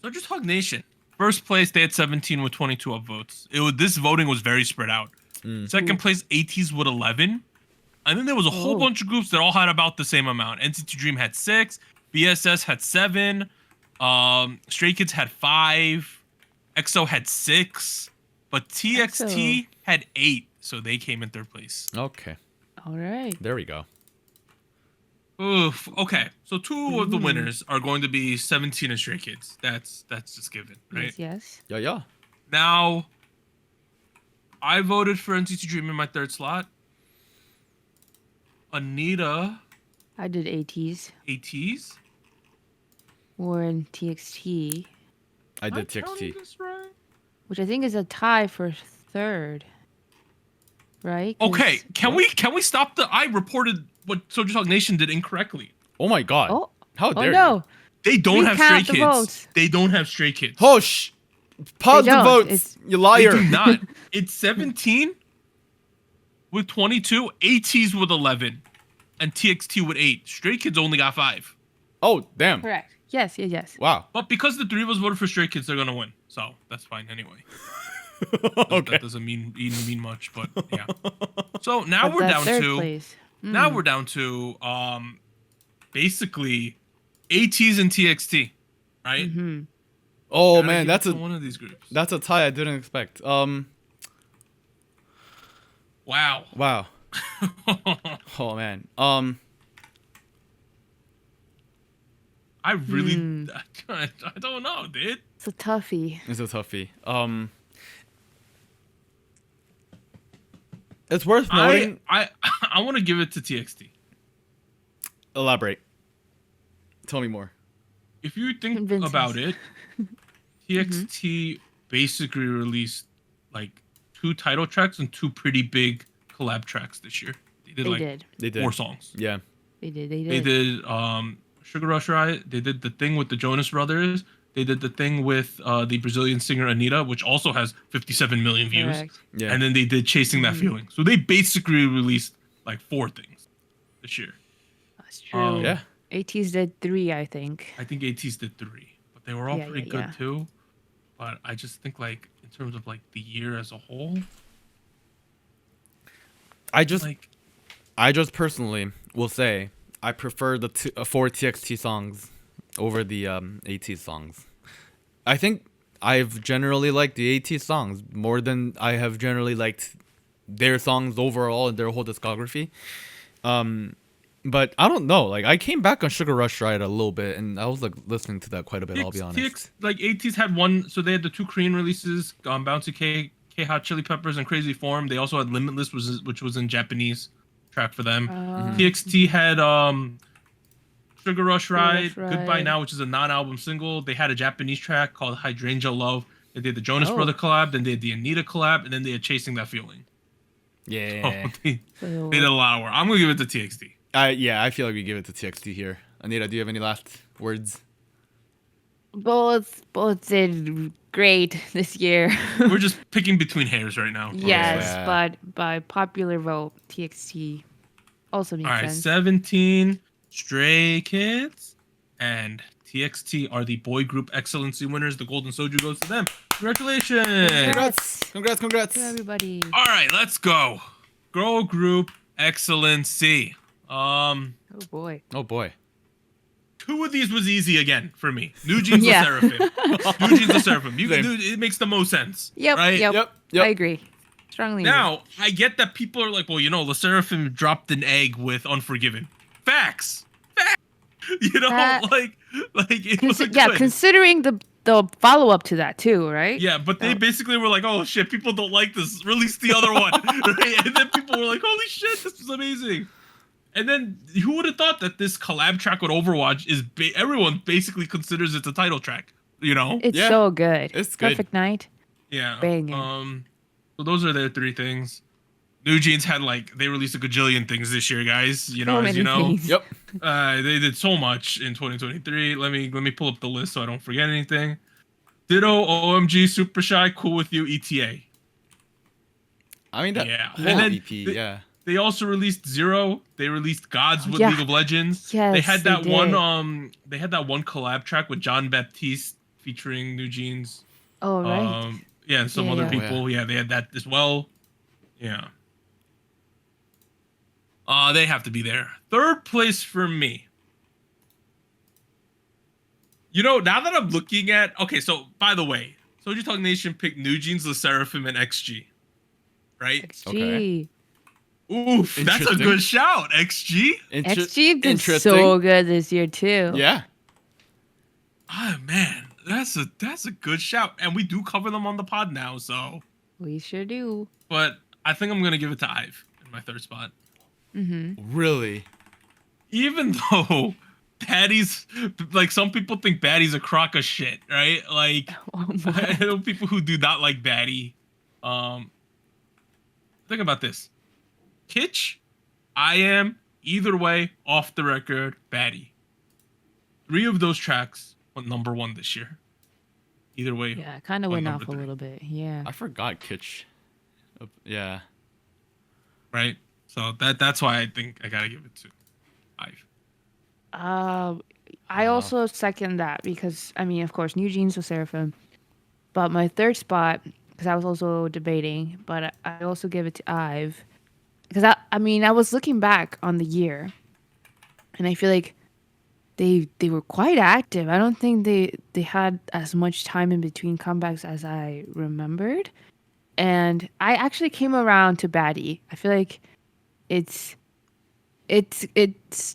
SojuTalk Nation. First place, they had 17 with 22 upvotes. This voting was very spread out. Second place, ATEEZ with 11. And then there was a whole bunch of groups that all had about the same amount. NCT Dream had 6. BSS had 7. Stray Kids had 5. EXO had 6. But TXT had 8. So they came in third place. Okay, All right. there we go. Oof. Okay. So two of the winners are going to be 17 and Stray Kids. That's just given, right? Yes. Yeah. Now, I voted for NCT Dream in my third slot. Anita, I did ATs. ATEEZ. Or in TXT, I did Am I counting TXT. this right? which I think is a tie for third. Right? 'Cause- Okay, can we stop the? I reported what SojuTalk Nation did incorrectly. Oh my god. Oh, How oh dare no. They don't have Stray Recount the Kids. votes. They don't have Stray Kids. you? Hush. Pause They the don't. votes. It's- You They liar. do not. It's 17 with 22, ATEEZ with 11, and TXT with 8. Stray Kids only got 5. Oh, damn. Correct. Yes. Wow. But because the three of us voted for Stray Kids, they're gonna win. So that's fine anyway. Okay. That doesn't mean much, but yeah. So now But we're that down third to place. now we're down to basically ATEEZ and TXT, right? Oh Gotta man, give that's it to a one of these groups. that's a tie I didn't expect. Wow. Wow. Oh man. I really I don't know, dude. It's a toughie. It's a toughie. It's worth noting. I want to give it to TXT. Elaborate. Tell me more. If you think Convince about us. it, TXT basically released like 2 title tracks and 2 pretty big collab tracks this year. They did They like did. They did. 4 songs. Yeah. They did. They They did. did Sugar Rush Riot. They did the thing with the Jonas Brothers. They did the thing with the Brazilian singer Anita, which also has 57 million views. Correct. Yeah. And then they did Chasing That Feeling. So they basically released like 4 things this year. That's true. Yeah. ATs did 3, I think. I think ATEEZ did 3, but they were all Yeah, pretty yeah, good yeah. too. But I just think like in terms of like the year as a whole, I just like personally will say I prefer the 4 TXT songs over the AT songs. I think I've generally liked the AT songs more than I have generally liked their songs overall in their whole discography. But I don't know. Like I came back on Sugar Rush Riot a little bit, and I was like listening to that quite a bit. I'll be honest. Like ATEEZ had one, so they had the 2 Korean releases, Bouncy K, K Hot Chili Peppers, and Crazy Form. They also had Limitless, which was in Japanese track for them. TXT had Sugar Rush Ride, Rush Goodbye Ride. Now, which is a non-album single. They had a Japanese track called Hydrangea Love. They did the Jonas Oh. Brother collab, then they did the Anita collab, and then they had Chasing That Feeling. Yeah. They So, did a lot of work. I'm gonna give it to TXT. I feel like we give it to TXT here. Anita, do you have any last words? both did great this year. We're just picking between hairs right now. Yes, Yeah. but by popular vote, TXT also makes All right, sense. 17 Stray Kids and TXT are the boy group excellency winners. The golden soju goes to them. Congratulations! Congrats. To everybody. All right, let's go. Girl group excellency. Oh boy. Oh boy. 2 of these was easy again for me. New Jeans Yeah. the Seraphim. New Jeans the Seraphim. Same. It makes the most sense. Yep. Right? Yep. I agree. Strongly. agree. Now, I get that people are like, well, Le Seraphim dropped an egg with Unforgiven. Facts. You know, That- like it was yeah, good. considering the follow up to that too, right? Yeah, but they basically were like, oh shit, people don't like this. Release the other one. Right? And then people were like, holy shit, this is amazing. And then who would have thought that this collab track with Overwatch is everyone basically considers it a title track you know. It's Yeah, so good. it's good. Perfect night. Yeah. Banging. So those are their three things. New Jeans had they released a gajillion things this year, guys. You know, So as you many know. things. Yep. They did so much in 2023. Let me pull up the list so I don't forget anything. Ditto, OMG, Super Shy, Cool With You, ETA. I mean, that Yeah. whole And then EP, yeah. They also released Zero. They released Gods with Yeah. League of Legends. Yes, they had they that one did. they had that one collab track with John Baptiste featuring New Jeans. Oh, right. Yeah, and some Yeah, other yeah. people. Oh, Yeah, they had that as well. Yeah. They have to be there. Third place for me. You know, now that I'm looking at so by the way, SojuTalk Nation picked New Jeans, Le Seraphim, and XG. Right? XG. Oof, that's a Interesting. good shout, XG. XG did Interesting. so good this year too. Yeah. Oh man, that's a good shout. And we do cover them on the pod now, so We sure do. but I think I'm gonna give it to Ive in my third spot. Really? Even though Batty's some people think Batty's a crock of shit, right? Like I know people who do not like Batty. Think about this. Kitsch, I Am, either way, off the record, Batty. 3 of those tracks went number 1 this year. Either way. Yeah, it kind of went went number off a 3. little bit. Yeah. I forgot Kitsch. Yeah. Right? So that's why I think I gotta give it to Ive. I also second that because I mean, of course, New Jeans was Seraphim, but my third spot because I was also debating, but I also give it to Ive because I mean I was looking back on the year, and I feel like they were quite active. I don't think they had as much time in between comebacks as I remembered, and I actually came around to Batty. I feel like it's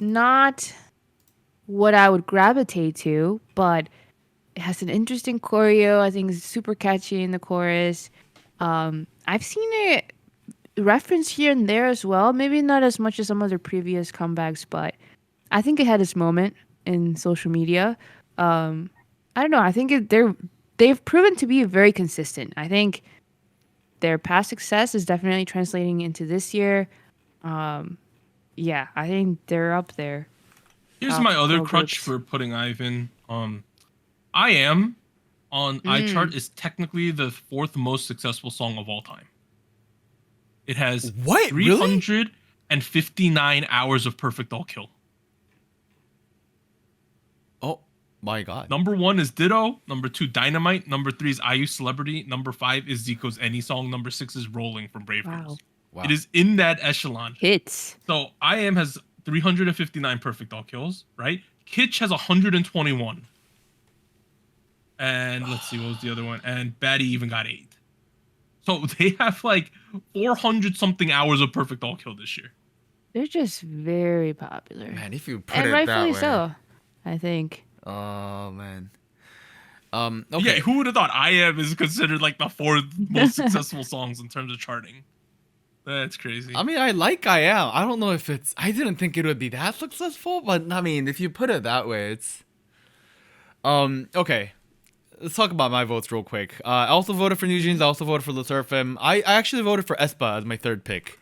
not what I would gravitate to, but it has an interesting choreo. I think it's super catchy in the chorus. I've seen it referenced here and there as well. Maybe not as much as some of their previous comebacks, but I think it had its moment in social media. I don't know. I think they've proven to be very consistent. I think their past success is definitely translating into this year. Yeah, I think they're up there. Here's Top my other girl crutch groups. for putting Ive in. I Am on iChart is technically the 4th most successful song of all time. It has What? Really? 359 hours of perfect all kill. Oh my god. Number 1 is Ditto. Number 2, Dynamite. Number 3 is IU Celebrity. Number 5 is Zico's Any Song. Number 6 is Rolling from Brave Wow. Girls. Wow. It is in that echelon. Hits. So I Am has 359 perfect all kills, right? Kitsch has 121. And let's see, what was the other one? And Batty even got 8. So they have 400 something hours of perfect all kill this year. They're just very popular. Man, if you put And it rightfully that way. so, I think. Oh man. Yeah, Okay. who would have thought I Am is considered the 4th most successful songs in terms of charting? That's crazy. I mean, I Am. I don't know if I didn't think it would be that successful, but I mean, if you put it that way, it's. Okay. Let's talk about my votes real quick. I also voted for New Jeans. I also voted for Le Seraphim. I actually voted for aespa as my third pick.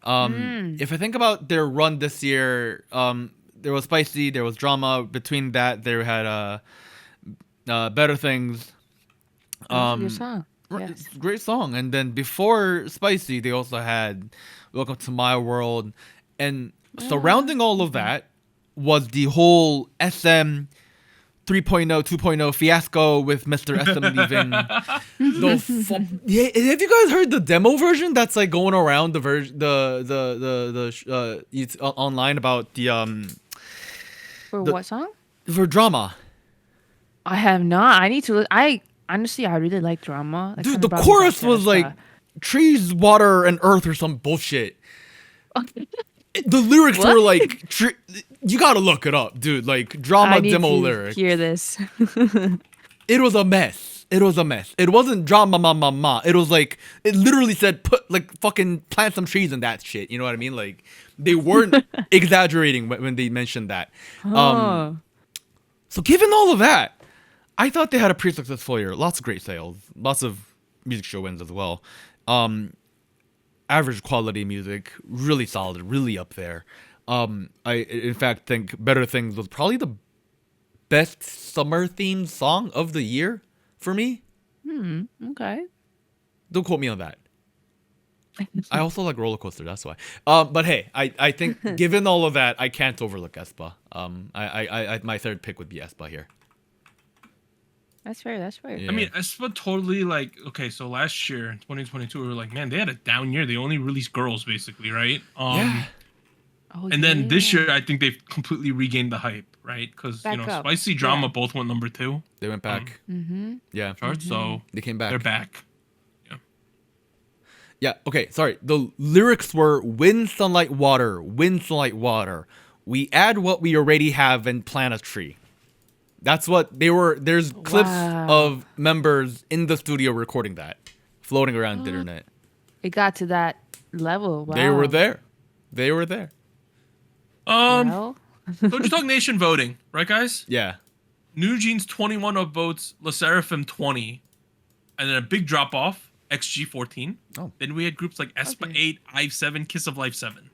If I think about their run this year, there was Spicy, there was Drama. Between that, they had Better Things. That's a good song. Right, Yes. it's a great song. And then before Spicy, they also had Welcome to My World. And surrounding all of that was the whole SM 3.0, 2.0 fiasco with Mr. SM leaving. Yeah, have you guys heard the demo version that's going around online about the For The- what song? for Drama? I have not. I need to. I honestly, I really like Drama. That Dude, kinda the brought me chorus back to was aespa. trees, water, and earth or some bullshit. The lyrics were you gotta look it up, dude. Drama I need demo to lyrics. hear this. It was a mess. It wasn't drama ma. It was it literally said fucking plant some trees and that shit. You know what I mean? They weren't exaggerating when they mentioned that. Oh. So given all of that, I thought they had a pretty successful year. Lots of great sales, lots of music show wins as well. Average quality music, really solid, really up there. I in fact think Better Things was probably the best summer themed song of the year for me. Okay. Don't quote me on that. I also like Roller Coaster, that's why. But hey, I think given all of that, I can't overlook aespa. I my third pick would be aespa here. That's fair. Yeah. I mean, aespa totally like, okay, so last year, 2022, we were like, man, they had a down year. They only released girls, basically, right? Yeah. And then this year, I think they've completely regained the hype, right? Because, you know, Back up. Spicy Drama both went number 2 They went back. Yeah. charts, so They came back. they're back. Yeah, okay, sorry. The lyrics were wind, sunlight, water, wind, sunlight, water. We add what we already have and plant a tree. That's what they were. There's clips of members in the studio recording that, floating around the internet. It got to that level. Wow. They were there. They were there. Well, SojuTalk Nation voting, right, guys? Yeah. New Jeans 21 of votes, La Seraphim 20, and then a big drop off. XG 14. Oh. Then we had groups like aespa Okay. 8, IVE 7, Kiss of Life 7.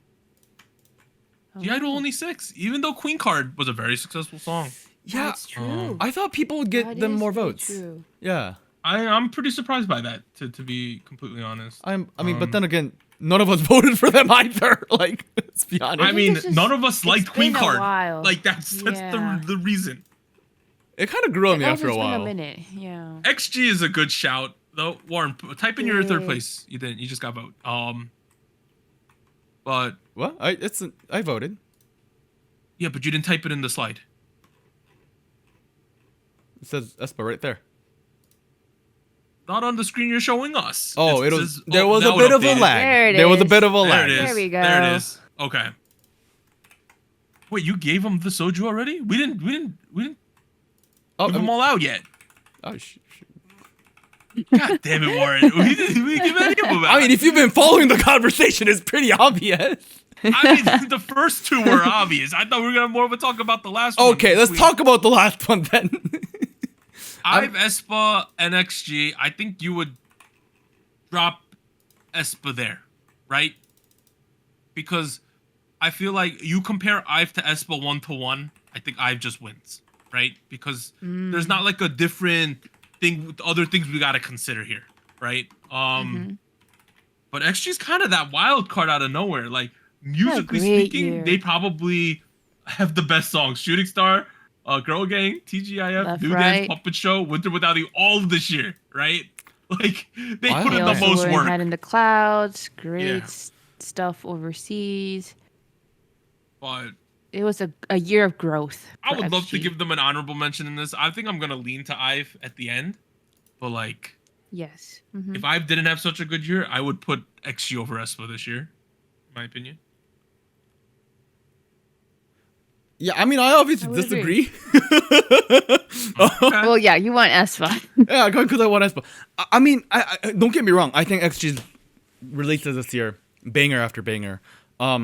G-Idol only 6, even though Queen Card was a very successful song. Yeah. that's true. I thought people would get That them is more very votes. true. Yeah. I'm pretty surprised by that, to be completely honest. I mean, but then again, none of us voted for them either. Like, let's be honest. I mean, it's just- none of us liked it's Queen been a Card. while. Like, that's Yeah. the reason. It kind of grew on me after a It's been while. a minute. Yeah. XG is a good shout, though. Warren, type in your third Yay. place. You didn't. You just got vote. But What? I voted. yeah, but you didn't type it in the slide. It says aespa right there. Not on the screen you're showing us. Oh, It it was. says- There was a now it bit of a updated. lag. There it There was a is. bit of a There lag. it is. There we go. There it is. Okay. Wait, you gave them the soju already? We didn't Oh, give them all out yet. oh, God damn it, Warren. We didn't give any of them out. I mean, if you've been following the conversation, it's pretty obvious. I mean, the first two were obvious. I thought we were gonna more of a talk about the last one. Okay, let's talk about the last one then. IVE, aespa, and XG. I think you would drop aespa there, right? Because I feel like you compare IVE to aespa 1-to-1. I think IVE just wins, right? Because there's not like a different thing with other things we gotta consider here, right? But XG's kind of that wild card out of nowhere. Like musically great speaking, year. they probably have the best songs. Shooting Star, Girl Gang, TGIF, Left, New right. Dance, Puppet Show, Winter Without You, all of this year, right? Like they Wow. put They in the also most were work. Head in the Clouds. Great Yeah. stuff overseas. But It was a year of growth. I for would love to XG. give them an honorable mention in this. I think I'm gonna lean to IVE at the end. But like, Yes. if IVE didn't have such a good year, I would put XG over aespa this year, in my opinion. Yeah, I mean, I obviously I would disagree. Well, yeah, you want aespa. Yeah, because I want aespa. I mean, I don't get me wrong. I think XG's releases this year, banger after banger. But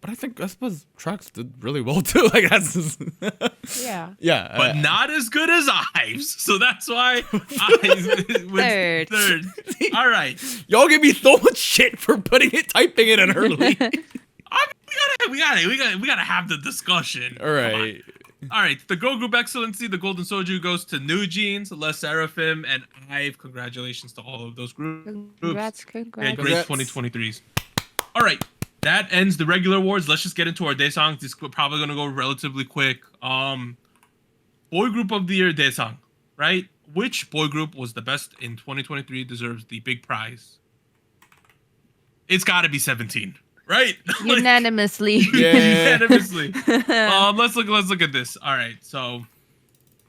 I think aespa's tracks did really well too. Like that's Yeah. yeah. But not as good as IVE's. So that's why IVE wins third. All right. Y'all give me so much shit for typing it in early. We gotta have the discussion. All right. All right. The girl group excellency, the Golden Soju goes to New Jeans, La Seraphim, and IVE. Congratulations to all of those groups. Congrats. They had Congrats. great 2023s. All right. That ends the regular awards. Let's just get into our Daesangs. This is probably gonna go relatively quick. Boy group of the year, Daesang, right? Which boy group was the best in 2023 deserves the big prize? It's got to be 17, right? Like, Unanimously. Yeah. unanimously. Let's look at this. All right, so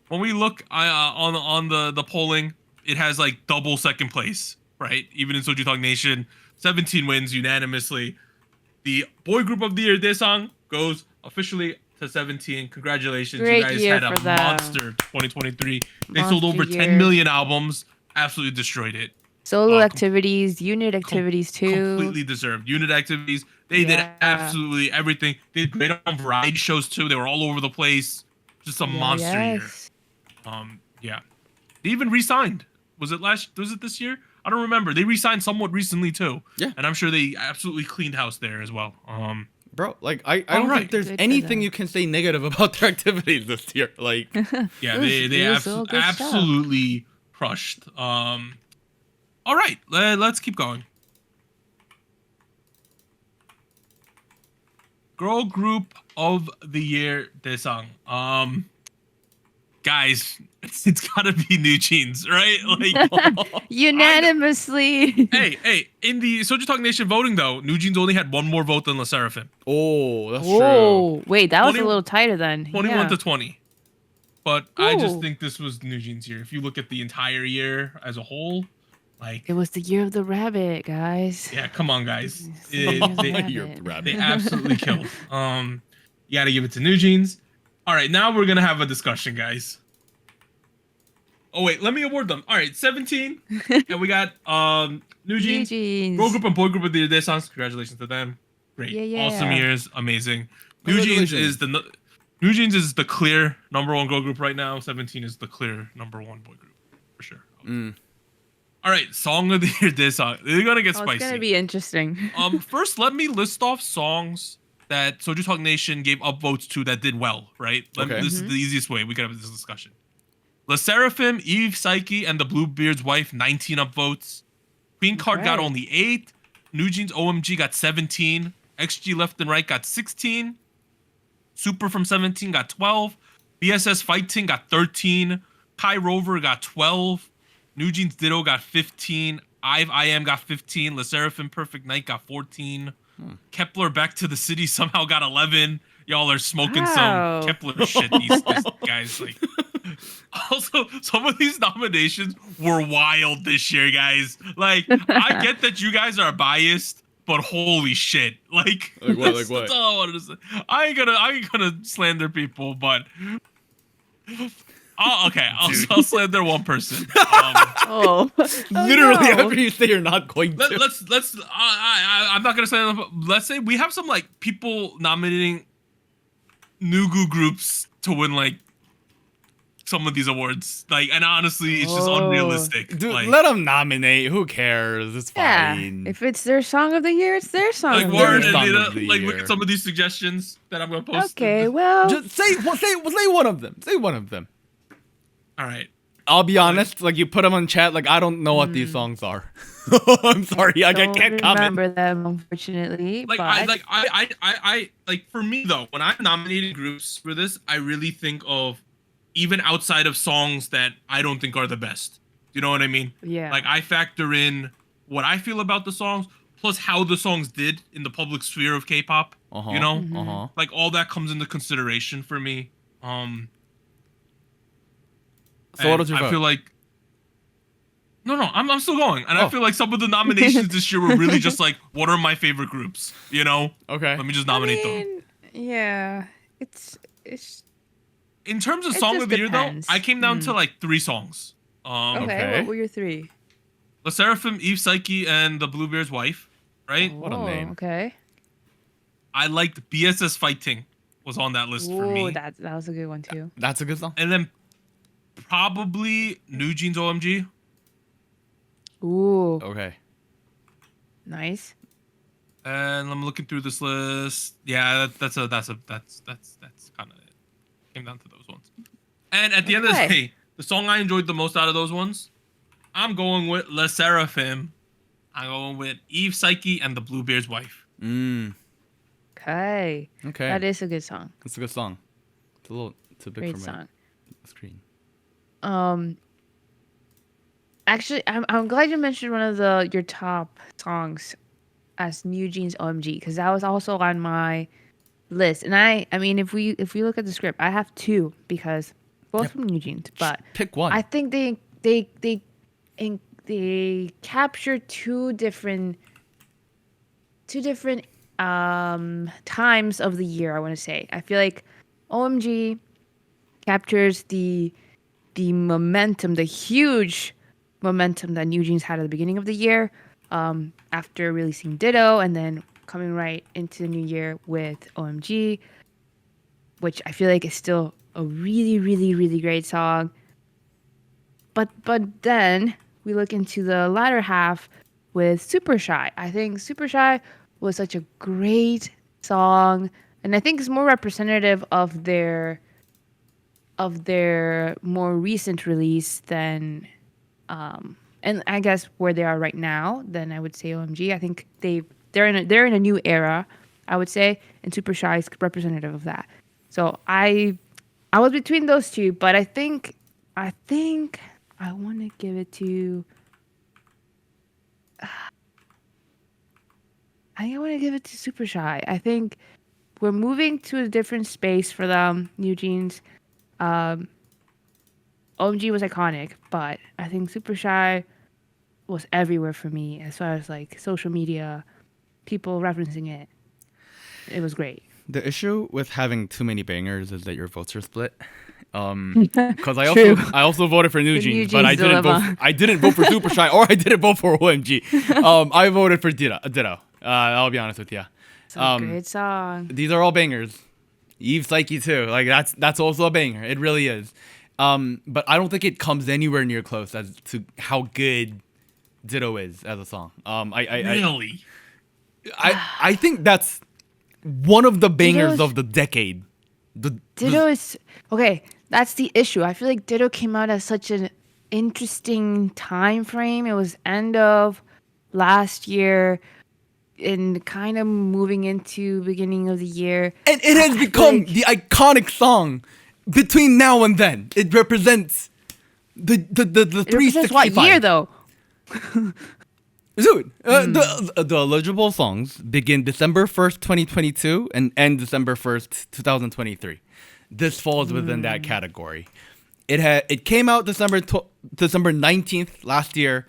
when we look on the polling, it has like double second place, right? Even in SojuTalk Nation, 17 wins unanimously. The boy group of the year, Daesang, goes officially to 17. Congratulations, Great you guys year had a for them. monster 2023. They sold Monster over 10 year. million albums. Absolutely destroyed it. Solo com- activities, unit activities too. Completely deserved. Unit activities. They did Yeah. absolutely everything. They did great on variety shows too. They were all over the place. Just a monster year. Yeah. They even re-signed. Was it this year? I don't remember. They re-signed somewhat recently too. Yeah. And I'm sure they absolutely cleaned house there as well. Bro, like I don't think there's anything you can say negative about their activities this year. Like, yeah, they absolutely crushed. All right, let's keep going. Girl group of the year, Daesang. Guys, it's gotta be New Jeans, right? Like unanimously. Hey! In the SojuTalk Nation voting, though, New Jeans only had one more vote than Le Sserafim. oh, that's Whoa, true. wait, that was a little tighter then. 21 to 20. But I just think this was New Jeans' year. If you look at the entire year as a whole, like It was the year of the rabbit, guys. yeah, come on, guys. Year of the They absolutely killed. You gotta give it to New Jeans. All right, now we're gonna have a discussion, guys. Oh wait, let me award them. All right, 17, and we got New Jeans, girl group and boy group of the year. Daesangs. Congratulations to them. Great, Yeah. awesome years, amazing. New Jeans is the clear #1 girl group right now. 17 is the clear #1 boy group for sure. All right, song of the year. Daesang. They're gonna get spicy. It's gonna be interesting. First, let me list off songs that SojuTalk Nation gave upvotes to that did well, right? This is the easiest way we can have this discussion. Le Sserafim, Eve, Psyche, and the Bluebeard's Wife, 19 upvotes. Queen Card got only 8. New Jeans OMG got 17. XG Left and Right got 16. Super from 17 got 12. BSS Fighting got 13. Kai Rover got 12. New Jeans Ditto got 15. I Am got 15. Le Sserafim Perfect Night got 14. Kepler Back to the City somehow got 11. Y'all are smoking some Kepler shit, these guys. Like, also, some of these nominations were wild this year, guys. Like, I get that you guys are biased, but holy shit! Like what? That's all I wanted to say. I ain't gonna slander people, but okay, I'll slander one person. Literally after you say you're not going to. Let's. I'm not gonna say. Let's say we have some like people nominating Nugu groups to win like some of these awards. Like, and honestly, it's just unrealistic. Dude, like, let them nominate. Who cares? It's fine. If it's their song of the year, it's their song like of the Warren year. and Nita, like look at some of these suggestions that I'm gonna post. Okay, well, just say one of them. Say one of them. All right. I'll be honest. Like you put them on chat. Like I don't know what these songs are. I'm sorry. I can't comment. Remember them, unfortunately. Like but... I like for me though, when I'm nominating groups for this, I really think of even outside of songs that I don't think are the best. You know what I mean? Yeah. Like I factor in what I feel about the songs, plus how the songs did in the public sphere of K-pop. You know, like all that comes into consideration for me. So what did you vote? I feel like no, I'm still going, and I feel like some of the nominations this year were really just like, what are my favorite groups? You know? Okay. Let me just nominate them. Yeah, it's. In terms of song of the year, though, I came down to like 3 songs. Okay, what were your 3? Le Sserafim, Eve, Psyche, and the Bluebeard's Wife. Right? What a name. Okay. I liked BSS Fighting was on that list for me. That was a good one too. That's a good song. And then probably New Jeans OMG. Ooh. Okay. Nice. And I'm looking through this list. Yeah, that's kind of it. Came down to those ones. And at the end of the day, the song I enjoyed the most out of those ones, I'm going with Le Sserafim. I'm going with Eve, Psyche, and the Bluebeard's Wife. Okay. That is a good song. It's a good song. It's a bit great for song. My screen. Actually, I'm glad you mentioned one of your top songs as New Jeans OMG, because that was also on my list. And I mean, if we look at the script, I have 2 because both from New Jeans, but pick one. I think they capture two different times of the year. I want to say. I feel like OMG captures the momentum, the huge momentum that New Jeans had at the beginning of the year, after releasing Ditto, and then coming right into the new year with OMG, which I feel like is still a really, really, really great song. But then we look into the latter half with Super Shy. I think Super Shy was such a great song, and I think it's more representative of their more recent release than and I guess where they are right now, then I would say OMG. I think they're in a new era, I would say, and Super Shy is representative of that. So I was between those two, but I think I want to give it to. I want to give it to Super Shy. I think we're moving to a different space for them, New Jeans. OMG was iconic, but I think Super Shy was everywhere for me as far as like social media, people referencing it. It was great. The issue with having too many bangers is that your votes are split. Because I also voted for New Jeans, but I didn't vote for Super Shy or I didn't vote for OMG. I voted for Ditto. I'll be honest with you. It's a great song. These are all bangers. Eve Psyche too. Like that's also a banger. It really is. But I don't think it comes anywhere near close as to how good Ditto is as a song. Really? I think that's one of the bangers of the decade. Ditto is okay. That's the issue. I feel like Ditto came out at such an interesting time frame. It was end of last year and kind of moving into beginning of the year. And it has become the iconic song between now and then. It represents the 365. What year though? Dude, the eligible songs begin December 1st, 2022 and end December 1st, 2023. This falls within that category. It came out December 19th last year,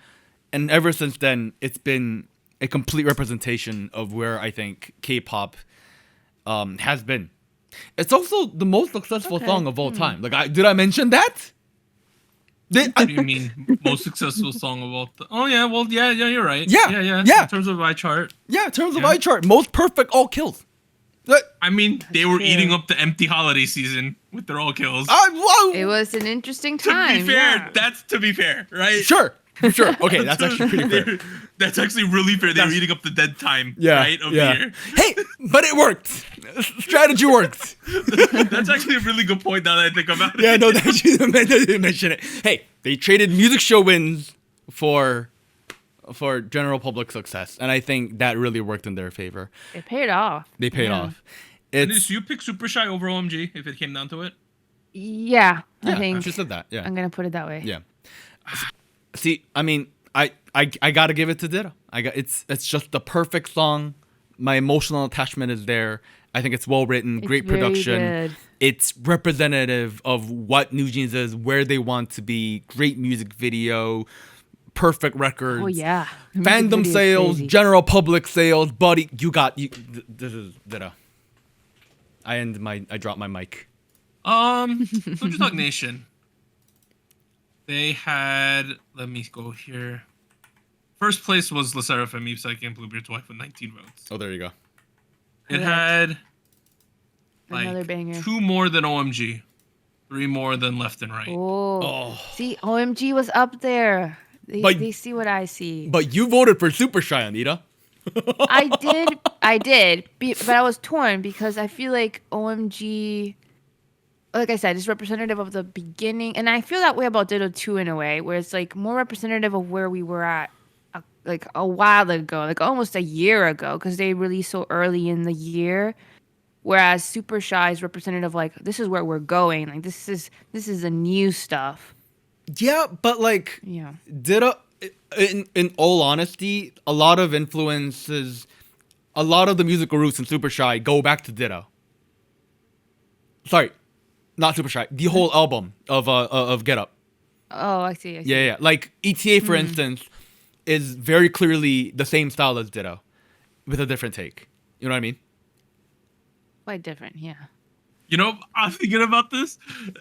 and ever since then, it's been a complete representation of where I think K-pop has been. It's also the most successful song of all time. Like, did I mention that? What do you mean most successful song of all time? Oh yeah, well yeah, you're right. Yeah. In terms of iChart. Yeah, in terms of iChart, most perfect all kills. I mean, they were eating up the empty holiday season with their all kills. It was an interesting time. To be fair, that's to be fair, right? Sure. Okay, that's actually pretty fair. That's actually really fair. They were eating up the dead time, right, of the year. Hey, but it worked. Strategy worked. That's actually a really good point now that I think about it. Yeah, no, that you didn't mention it. Hey, they traded music show wins for general public success, and I think that really worked in their favor. It paid off. They paid off. So you pick Super Shy over OMG if it came down to it? Yeah, I think. I just said that. Yeah, I'm gonna put it that way. Yeah. See, I mean, I gotta give it to Ditto. It's just the perfect song. My emotional attachment is there. I think it's well written, great production. Good. It's representative of what New Jeans is, where they want to be. Great music video, perfect records. Oh yeah. Fandom sales, general public sales, buddy. This is Ditto. I dropped my mic. SojuTalk Nation. They had, let me go here. First place was La Seraphim, Eve Psyche, and Bluebeard's Wife with 19 votes. Oh, there you go. It had another banger. 2 more than OMG, 3 more than Left and Right. Oh. See, OMG was up there. They see what I see. But you voted for Super Shy, Anita. I did, but I was torn because I feel like OMG, like I said, is representative of the beginning, and I feel that way about Ditto 2 in a way, where it's like more representative of where we were at like a while ago, like almost a year ago, because they released so early in the year. Whereas Super Shy is representative, like this is where we're going, like this is the new stuff. Yeah, but like Ditto, in all honesty, a lot of influences, a lot of the musical roots in Super Shy go back to Ditto. Sorry. Not Super Shy. The whole album of Get Up. Oh, I see. Yeah. Like ETA, for instance, is very clearly the same style as Ditto, with a different take. You know what I mean? Quite different, yeah. You know, I'm thinking about this.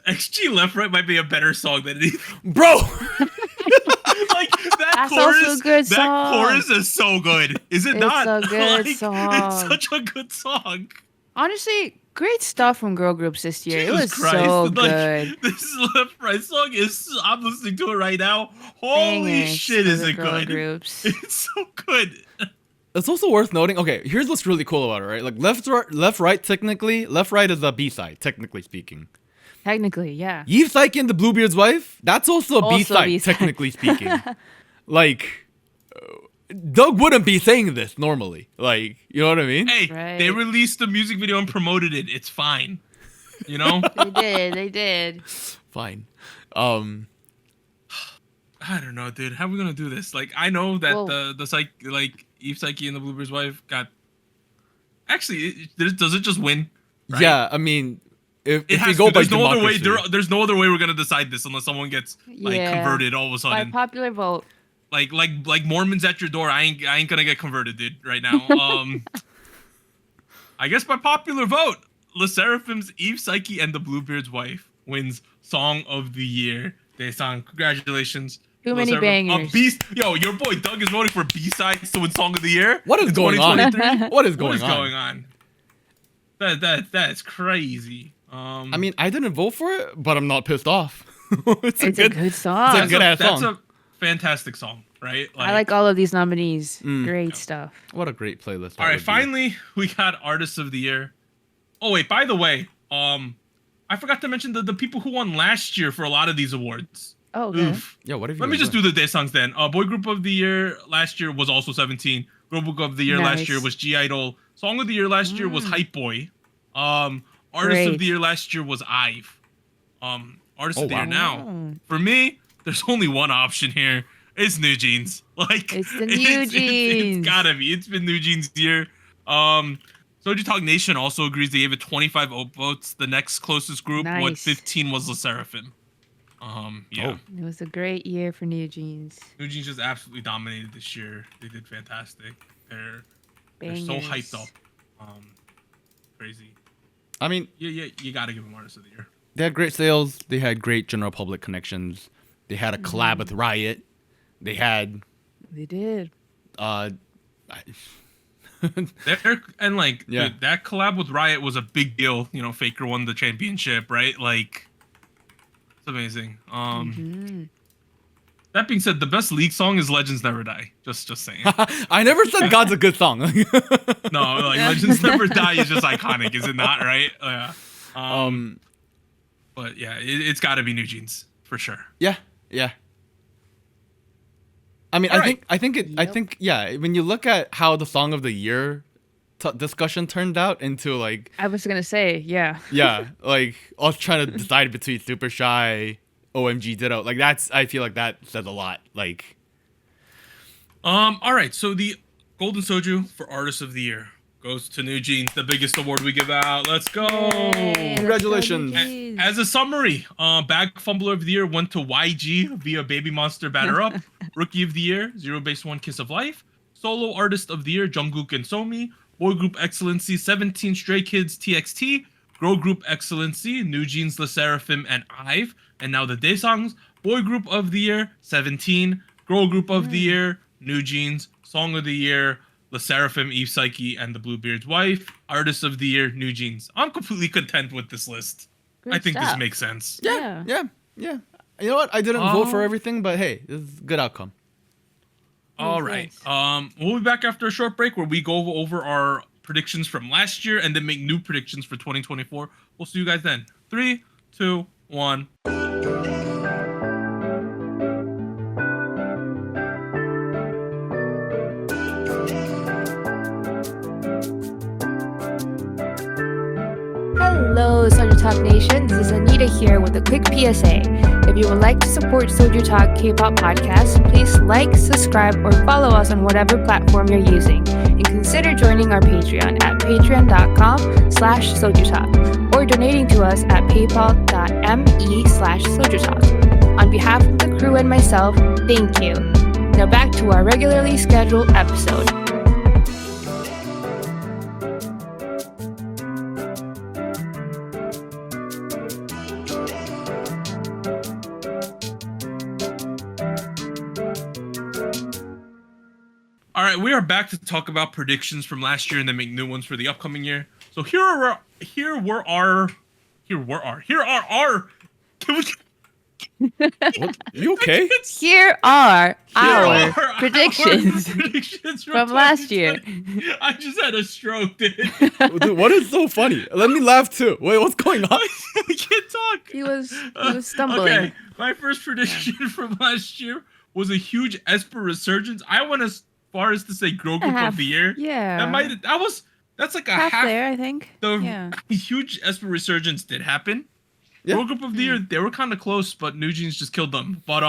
XG Left Right might be a better song than it. Bro! Like that chorus. That chorus is so good. Is it not? It's a good song. It's such a good song. Honestly, Great stuff from girl groups this year. Jesus it was Christ. so Like, good. this left right song is I'm listening to it right now. Holy Bangers shit, for is the it girl good? groups. It's so good. It's also worth noting. Okay, here's what's really cool about it, right? Like left, right. Technically, left, right is a B-side, technically speaking. Technically, yeah. Eve Psyche and the Bluebeard's wife. That's also a Also B-side, B-side. technically speaking. Like, Doug wouldn't be saying this normally. Like, you know what I mean? Hey, Right. they released the music video and promoted it. It's fine. You know? They did. Fine. I don't know, dude. How are we gonna do this? Like, I know that Well- the psych, like Eve Psyche and the Bluebird's wife got. Actually, does it just win? Right? Yeah, I mean, if It we has go to. by There's no other way. democracy. There's no other way we're gonna decide this unless someone gets like Yeah. converted all of a By sudden. popular vote. Like Mormons at your door. I ain't gonna get converted, dude. Right now. I guess by popular vote, Le Seraphim's Eve Psyche and the Bluebeard's wife wins Song of the Year. Daesangs, congratulations. Too Le many Seraphim. bangers. Beast. Yo, your boy Doug is voting for B-sides to win Song of the Year. What is in going on? 2023? What is What going is on? going on? That's crazy. I mean, I didn't vote for it, but I'm not pissed off. It's a good song. it's a good ass that's song. a fantastic song, right? I like all of these nominees. Mm. Great stuff. What a great playlist. that All right, would be. finally we got Artists of the Year. Oh wait, by the way, I forgot to mention the people who won last year for a lot of these awards. Oh, good. Oof. Yeah, what have you Let me been just do the Daesangs then. Boy Group of the Year last year was also 17. Girl Group of the Year last Nice. year was G Idol. Song of the Year last year was Hype Boy. Artist Great. of the Year last year was IVE. Artist of the wow. Year now. Oh. For me, there's only one option here. It's New Jeans. Like It's the New Jeans. It's gotta be. It's been New Jeans' year. SojuTalk Nation also agrees. They gave it 25 votes. The next closest group, what Nice. 15 was Le Seraphim. Yeah. Oh. It was a great year for New Jeans. New Jeans just absolutely dominated this year. They did fantastic. They're so Bangers. hyped up. Crazy. I mean, You gotta give them Artist of the Year. they had great sales. They had great general public connections. They had a collab with Riot. They had They did. And like Yeah. dude, that collab with Riot was a big deal. You know, Faker won the championship, right? Like it's amazing. Mhm. That being said, the best league song is Legends Never Die. Just saying. I never said God's a good song. No, like Legends Never Die is just iconic, is it not? Right? Yeah. But yeah, it's got to be New Jeans for sure. yeah. I mean, All I think Yep. yeah. When you look at how the song of the year discussion turned out into like, I was gonna say, yeah. yeah, like us trying to decide between Super Shy, OMG Ditto. Like I feel like that says a lot. Like, All right. So the Golden Soju for Artist of the Year goes to New Jeans, the biggest award we give out. Let's go. Yay, Congratulations. let's go, New Jeans. As a summary, Bag Fumbler of the Year went to YG via Baby Monster Batter Up. Rookie of the Year, Zero Base One Kiss of Life. Solo Artist of the Year, Jungkook and Somi. Boy Group Excellency, 17 Stray Kids TXT. Girl Group Excellency, New Jeans, Le Seraphim, and IVE. And now the Daesangs. Boy Group of the Year, 17. Girl Group of the Year, New Jeans. Song of the Year, Le Seraphim, Eve Psyche, and the Bluebeard's wife. Artist of the Year, New Jeans. I'm completely content with this list. Good I think this stuff. makes sense. Yeah. yeah. You know what? I didn't vote for everything, but hey, this is a good outcome. All right. We'll be back after a short break where we go over our predictions from last year and then make new predictions for 2024. We'll see you guys then. 3, 2, 1. Hello, SojuTalk Nation. This is Anita here with a quick PSA. If you would like to support SojuTalk Kpop Podcast, please like, subscribe, or follow us on whatever platform you're using. And consider joining our Patreon at patreon.com/SojuTalk or donating to us at paypal.me/SojuTalk. On behalf of the crew and myself, thank you. Now back to our regularly scheduled episode. All right, we are back to talk about predictions from last year and then make new ones for the upcoming year. So here are our. Can we? What? You okay? Here are our Our predictions predictions from last year. 2020. I just had a stroke, dude. Dude, what is so funny? Let me laugh too. Wait, what's going on? I can't talk. He was stumbling. Okay, my first prediction from last year was a huge Esper resurgence. I went as far as to say girl group of the year. Yeah. That's like a half half. there, I think. The Yeah. huge Esper resurgence did happen. Yeah. Girl group of the year, they were kind of close, but New Jeans just killed them. But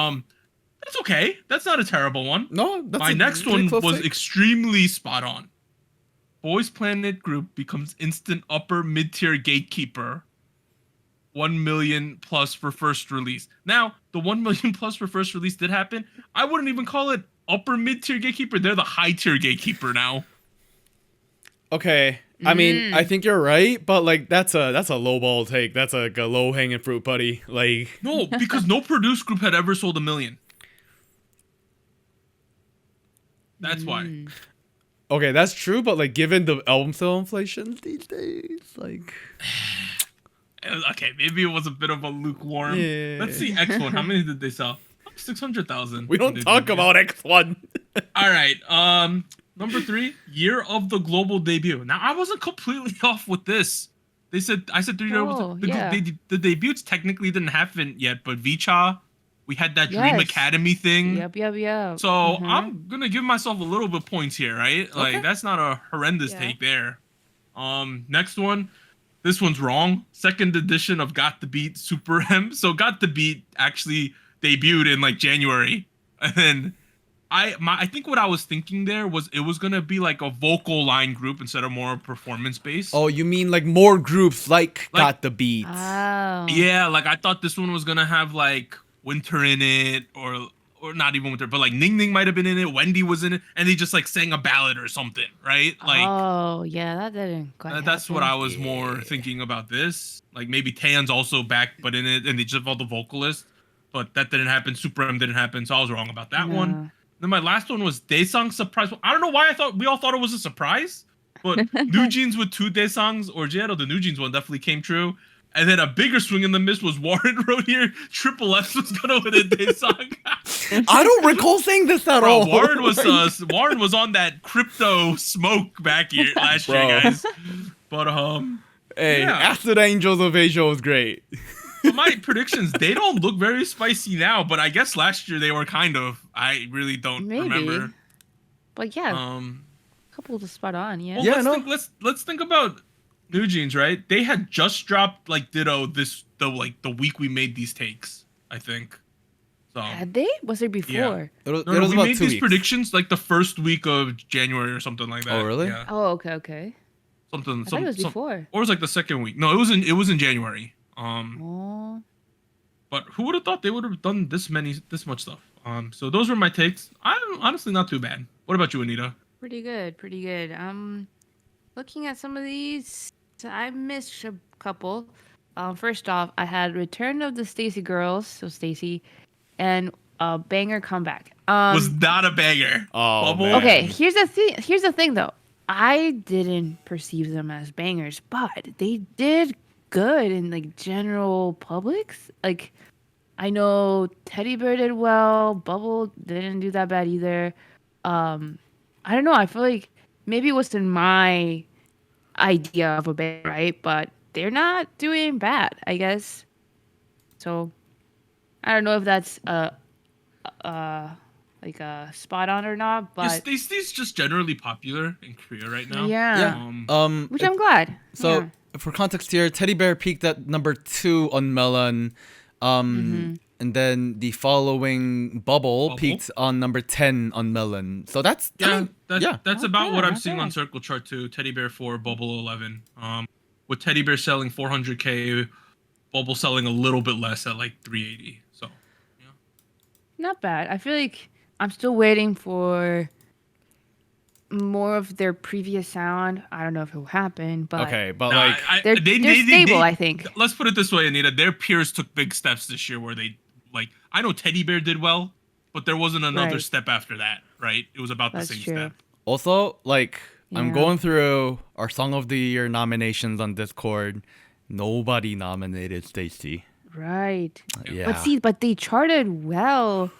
that's okay. That's not a terrible one. No, that's My a next pretty one close was take. extremely spot on. Boys Planet group becomes instant upper mid-tier gatekeeper. 1 million plus for first release. Now, the 1 million plus for first release did happen. I wouldn't even call it upper mid-tier gatekeeper. They're the high-tier gatekeeper now. Okay. I mean, I think you're right, but like that's a lowball take. That's like a low hanging fruit, buddy. Like No, because no produced group had ever sold 1 million. That's why. okay, that's true, but like given the album sale inflation these days, like Okay, maybe it was a bit of a lukewarm. Yeah. Let's see X1. How many did they sell? 600,000. we don't talk about X1. All right. Number 3, year of the global debut. Now I wasn't completely off with this. I said 3 years. Oh, yeah. The debuts technically didn't happen yet, but Vicha, we had that Dream Yes. Academy thing. Yep. So I'm gonna give myself a little bit points here, right? Like that's not a horrendous Yeah. take there. Next one. This one's wrong. Second edition of Got the Beat Super M. So Got the Beat actually debuted in like January, and then I think what I was thinking there was it was gonna be like a vocal line group instead of more performance based. Oh, you mean like more groups like Got the Beat? Oh. Yeah, like I thought this one was gonna have like Winter in it, or not even Winter, but like Ning Ning might have been in it. Wendy was in it, and they just like sang a ballad or something, right? Like Oh, yeah, that didn't quite that's what happen. I was more thinking about this. Like maybe Taeyeon's also back, but in it, and they just have all the vocalists. But that didn't happen. Super M didn't happen, so I was wrong about that one. No. Then my last one was Daesangs surprise. I don't know why we all thought it was a surprise, but New Jeans with 2 Daesangs or Jero, the New Jeans one definitely came true. And then a bigger swing and the miss was Warren wrote here. Triple X was gonna win a Daesang. I don't recall saying this at all. Warren was on that crypto smoke back here last year, Bro. guys. But Hey, yeah. Acid Angels of Asia was great. But my predictions, they don't look very spicy now, but I guess last year they were kind of. I really don't Maybe. remember. But yeah, a couple to spot on, yeah. Well, Yeah, let's think about New Jeans, right? They had just dropped like Ditto the week we made these takes, I think. So Had they? Was there before? Yeah. It was, no, it was we about made 2 these weeks. predictions like the first week of January or something like that. Oh, really? Yeah. Oh, okay. Something. I thought it was before. Or it was like the second week. No, it was in January. Oh. But who would have thought they would have done this much stuff? So those were my takes. I'm honestly not too bad. What about you, Anita? Pretty good. Looking at some of these, I missed a couple. First off, I had Return of the Stacy Girls, so Stacy, and Banger Comeback. Was not a banger. Oh, Bubble. man. Okay, here's the thing though. I didn't perceive them as bangers, but they did good in like general publics. Like I know Teddy Bear did well, Bubble didn't do that bad either. I don't know, I feel like maybe it wasn't my idea of a band, right? But they're not doing bad, I guess. So I don't know if that's like a spot on or not, but Stacy's just generally popular in Korea right now. yeah. Which I'm glad. So Yeah. for context here, Teddy Bear peaked at number 2 on Melon. And then the following Bubble peaked on number 10 on Melon. So that's That's about what I'm Okay, seeing on okay. Circle Chart too. Teddy Bear 4, Bubble 11. With Teddy Bear selling 400K, Bubble selling a little bit less at like 380. So Not bad. I feel like I'm still waiting for more of their previous sound. I don't know if it will happen, but okay, but Nah, like they're stable, I think. Let's put it this way, Anita. Their peers took big steps this year where they like. I know Teddy Bear did well, but there wasn't another Right. step after that, right? It was about That's the same true. step. Also, like, I'm Yeah. going through our Song of the Year nominations on Discord. Nobody nominated Stacy. Right. Yeah. But see, but they charted well,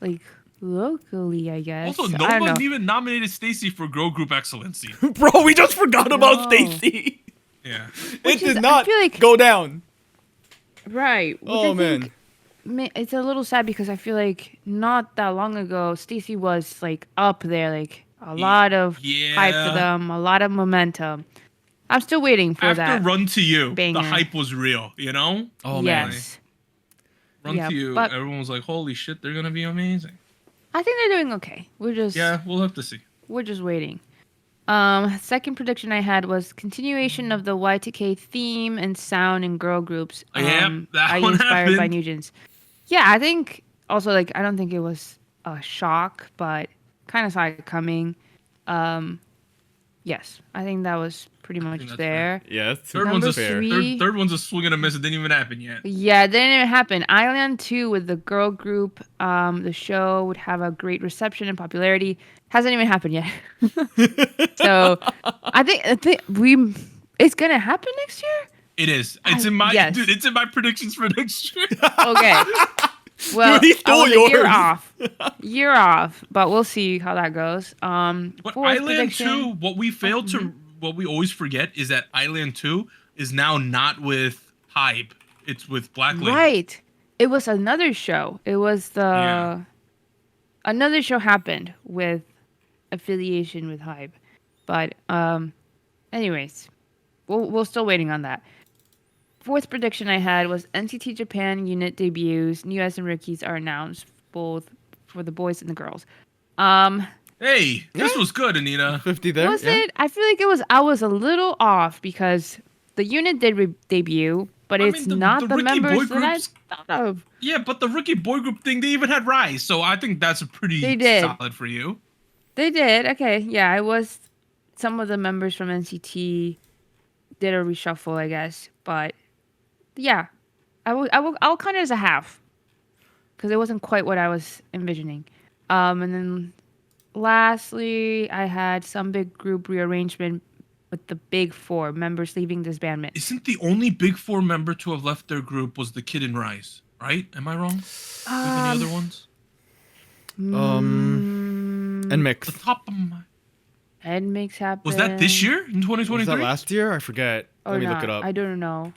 like locally, I guess. Also, I no don't one know. even nominated Stacy for girl group excellency. Bro, we just forgot about No. Stacy. Yeah. Which It is- did I not feel like- go down. Right. Which Oh, I think it's a little sad because I feel like not that long ago, Stacey was like up there, like a lot of hype for Yeah. them, a lot of momentum. I'm still waiting for After that. Run to You, the banger. hype was real, you know? Oh, man. Yes. Run Yeah, to You, but- everyone was like, holy shit, they're going to be amazing. I think they're doing okay. Yeah, we'll have to see. We're just waiting. Second prediction I had was continuation of the Y2K theme and sound in girl groups. Yep, that I one inspired by happened. Nugent's. Yeah, I think also like I don't think it was a shock, but kind of saw it coming. Yes, I think that was pretty much that's there. Yes. Third Number one's a three- third one's a swing and a miss. It didn't even happen yet. Yeah, it didn't even happen. Island 2 with the girl group. The show would have a great reception and popularity. Hasn't even happened yet. So I think it's gonna happen next year. It is. It's in my yes. dude. It's in my predictions for next year. Okay. Well, Dude, he stole I was a year yours. off. Year off, but we'll see how that goes. But Fourth Island prediction- 2, what we failed to, what we always forget is that Island 2 is now not with Hype. It's with Black Label. Right. It was another show. It was the Yeah. another show happened with affiliation with Hype, but anyways, we're still waiting on that. Fourth prediction I had was NCT Japan unit debuts. New SM rookies are announced both for the boys and the girls. Hey, this was good, Anita. 50 there. Was yeah. it? I feel like it was. I was a little off because the unit did debut, but I it's mean, not the the Ricky members boy that I groups- thought of. Yeah, but the rookie boy group thing, they even had Rise, so I think that's a pretty They did. solid for you. They did. Okay, yeah, it was. Some of the members from NCT did a reshuffle, I guess, but yeah, I'll count it as a half because it wasn't quite what I was envisioning. And then lastly, I had some big group rearrangement with the big four members leaving disbandment. Isn't the only Big Four member to have left their group was the kid in Rise, right? Am I wrong? With any other ones? And mix. The top of my... Head makes happen. Was that this year in Was 2023? that last year? I forget. Or Let me not? look it up. I don't know.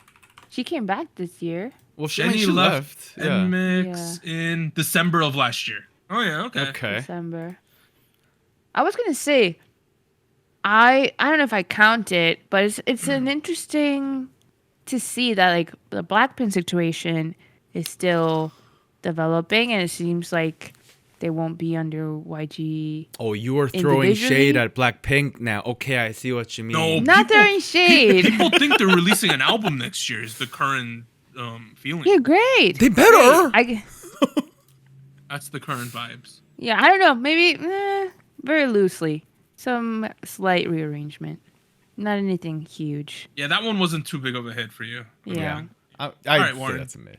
She came back this year. Well, Jenny she left Yeah. and Mix in December of last year. Oh yeah, okay. Okay. December. I was gonna say, I don't know if I count it, but it's an interesting to see that like the Blackpink situation is still developing, and it seems like they won't be under YG. Oh, you are throwing shade Individually? at Blackpink now. Okay, I see what you mean. No. Not People- throwing shade. People think they're releasing an album next year. Is the current feeling? Yeah, great. They better. That's the current vibes. Yeah, I don't know. Maybe very loosely, some slight rearrangement. Not anything huge. Yeah, that one wasn't too big of a hit for you. Yeah. I'd right, say Warren. that's a miss.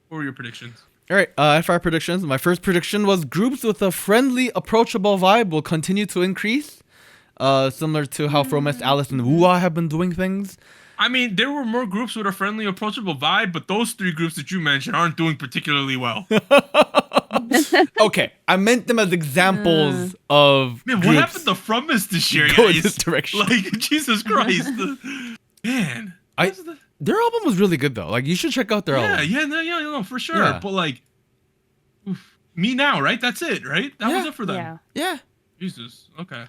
What were your predictions? All right, for our predictions, my first prediction was groups with a friendly, approachable vibe will continue to increase, similar to how Fromest, Alice, and Wooa have been doing things. I mean, there were more groups with a friendly, approachable vibe, but those three groups that you mentioned aren't doing particularly well. Okay, I meant them as examples of Man, what groups. happened to Fromest this year, Go in guys? this direction. Like, Jesus Christ. Man. Their album was really good though. Like you should check out their album. Yeah, for sure. Yeah. But like, oof, Me Now, right? That's it, right? That was Yeah. it for them. Yeah. Yeah. Jesus. Okay.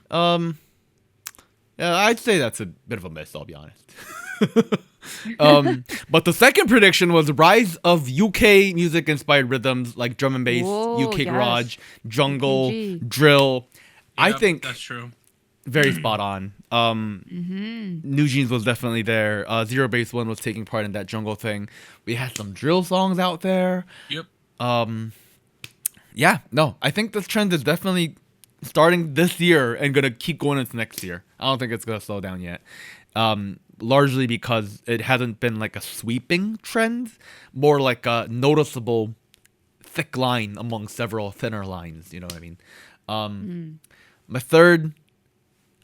Yeah, I'd say that's a bit of a miss, I'll be honest. But the second prediction was rise of UK music inspired rhythms like drum and bass, Whoa, UK yes. garage, jungle, UKG. drill. I Yep, think that's true. very spot on. New Jeans was definitely there. Zero Base One was taking part in that jungle thing. We had some drill songs out there. Yep. Yeah, no, I think this trend is definitely starting this year and gonna keep going into next year. I don't think it's gonna slow down yet. Largely because it hasn't been like a sweeping trend, more like a noticeable thick line among several thinner lines. You know what I mean? My third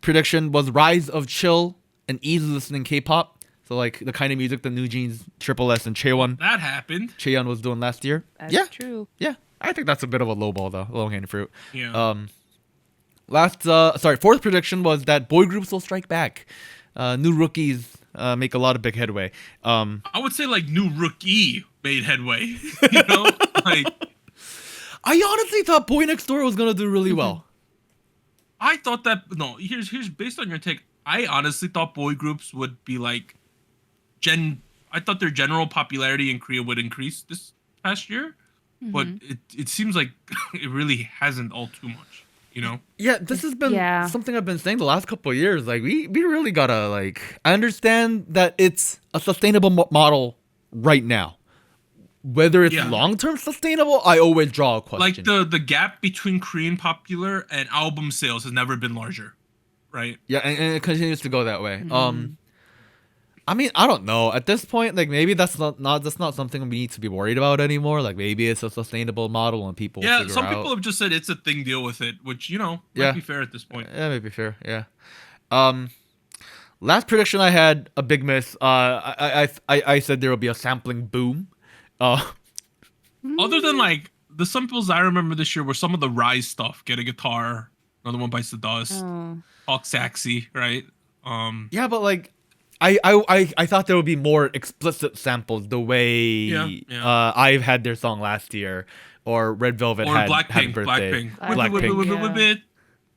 prediction was rise of chill and easy listening K-pop. So like the kind of music that New Jeans, Triple S, and That happened. Chaeyeon was doing last year. That's true. Yeah. I think that's a bit of a low ball though, low hanging fruit. Yeah. Fourth prediction was that boy groups will strike back. New rookies make a lot of big headway. I would say like new rookie made headway. You know, like I honestly thought Boy Next Door was gonna do really well. I thought that here's based on your take. I honestly thought boy groups would be like I thought their general popularity in Korea would increase this past year, but it seems like it really hasn't all too much. You know? Yeah, this has been something I've been saying the last couple of years. Like we really gotta like. I understand that it's a sustainable model right now. Whether it's long-term sustainable, I always draw a question. Like the gap between Korean popular and album sales has never been larger, right? Yeah, and it continues to go that way. I mean, I don't know. At this point, like maybe that's not something we need to be worried about anymore. Like maybe it's a sustainable model and people. Yeah, some people have just said it's a thing. Deal with it, which might be fair at this point. Yeah, maybe fair. Yeah. Last prediction I had a big miss. I said there will be a sampling boom. Other than like the samples I remember this year were some of the Rise stuff. Get a guitar, another one bites the dust. Talk sexy, right? Yeah, but like. I thought there would be more explicit samples the way I've had their song last year or Red Velvet had Happy Birthday. Blackpink.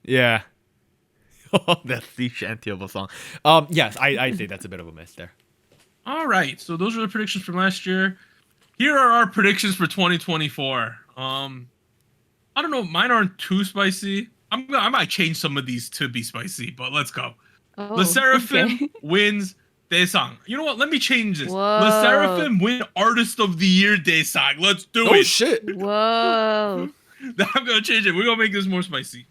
Yeah. That's the shanty of a song. Yes, I'd say that's a bit of a miss there. All right, so those are the predictions from last year. Here are our predictions for 2024. I don't know, mine aren't too spicy. I might change some of these to be spicy, but let's go. Le Sserafim wins Daesang. You know what? Let me change this. Le Sserafim win Artist of the Year Daesang. Let's do it. Oh shit. Whoa. I'm gonna change it. We're gonna make this more spicy.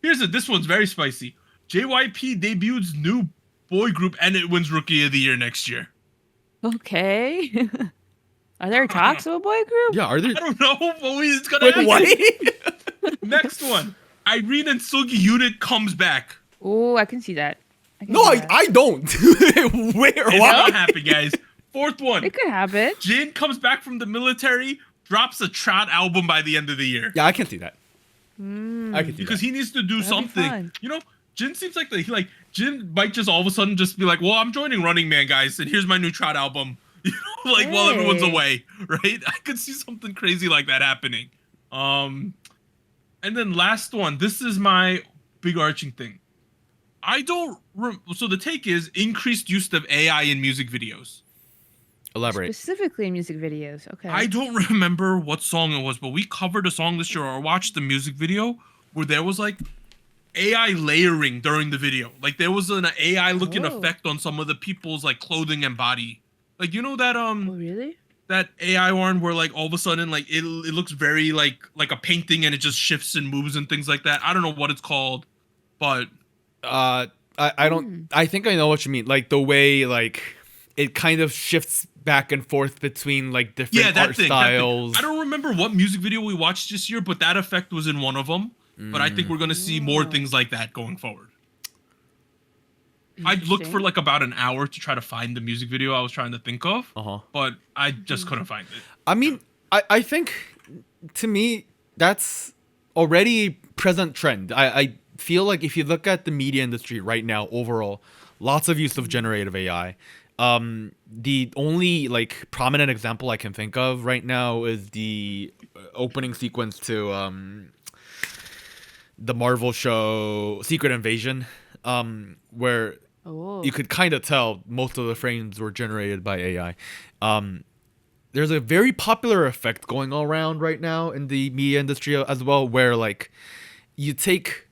This one's very spicy. JYP debuts new boy group and it wins Rookie of the Year next year. Okay. Are there talks of a boy group? Yeah, are there? I don't know, but it's gonna happen. What? Next one. Irene and Sugi unit comes back. Oh, I can see that. I don't. Where? It's not happen, guys. Fourth one. It could happen. Jin comes back from the military, drops a trot album by the end of the year. Yeah, I can see that. I can see because that. he needs to do That'd something. Jin seems like Jin might just all of a sudden just be like, well, I'm joining Running Man, guys, and here's my new trot album. While everyone's away, right? I could see something crazy like that happening. And then last one. This is my big arching thing. So the take is increased use of AI in music videos. Elaborate. Specifically in music videos. Okay. I don't remember what song it was, but we covered a song this year or watched the music video where there was like AI layering during the video. Like there was an AI looking effect on some of the people's like clothing and body. Like that Oh, really? that AI one where like all of a sudden like it looks very like a painting and it just shifts and moves and things like that. I don't know what it's called, but I don't. I think I know what you mean. Like the way like it kind of shifts back and forth between like different art styles. I don't remember what music video we watched this year, but that effect was in one of them. But I think we're gonna see more things like that going forward. I looked for like about an hour to try to find the music video I was trying to think of, but I just couldn't find it. I mean, I think to me that's already a present trend. I feel like if you look at the media industry right now overall, lots of use of generative AI. The only like prominent example I can think of right now is the opening sequence to the Marvel show Secret Invasion, where you could kind of tell most of the frames were generated by AI. There's a very popular effect going all around right now in the media industry as well, where like you take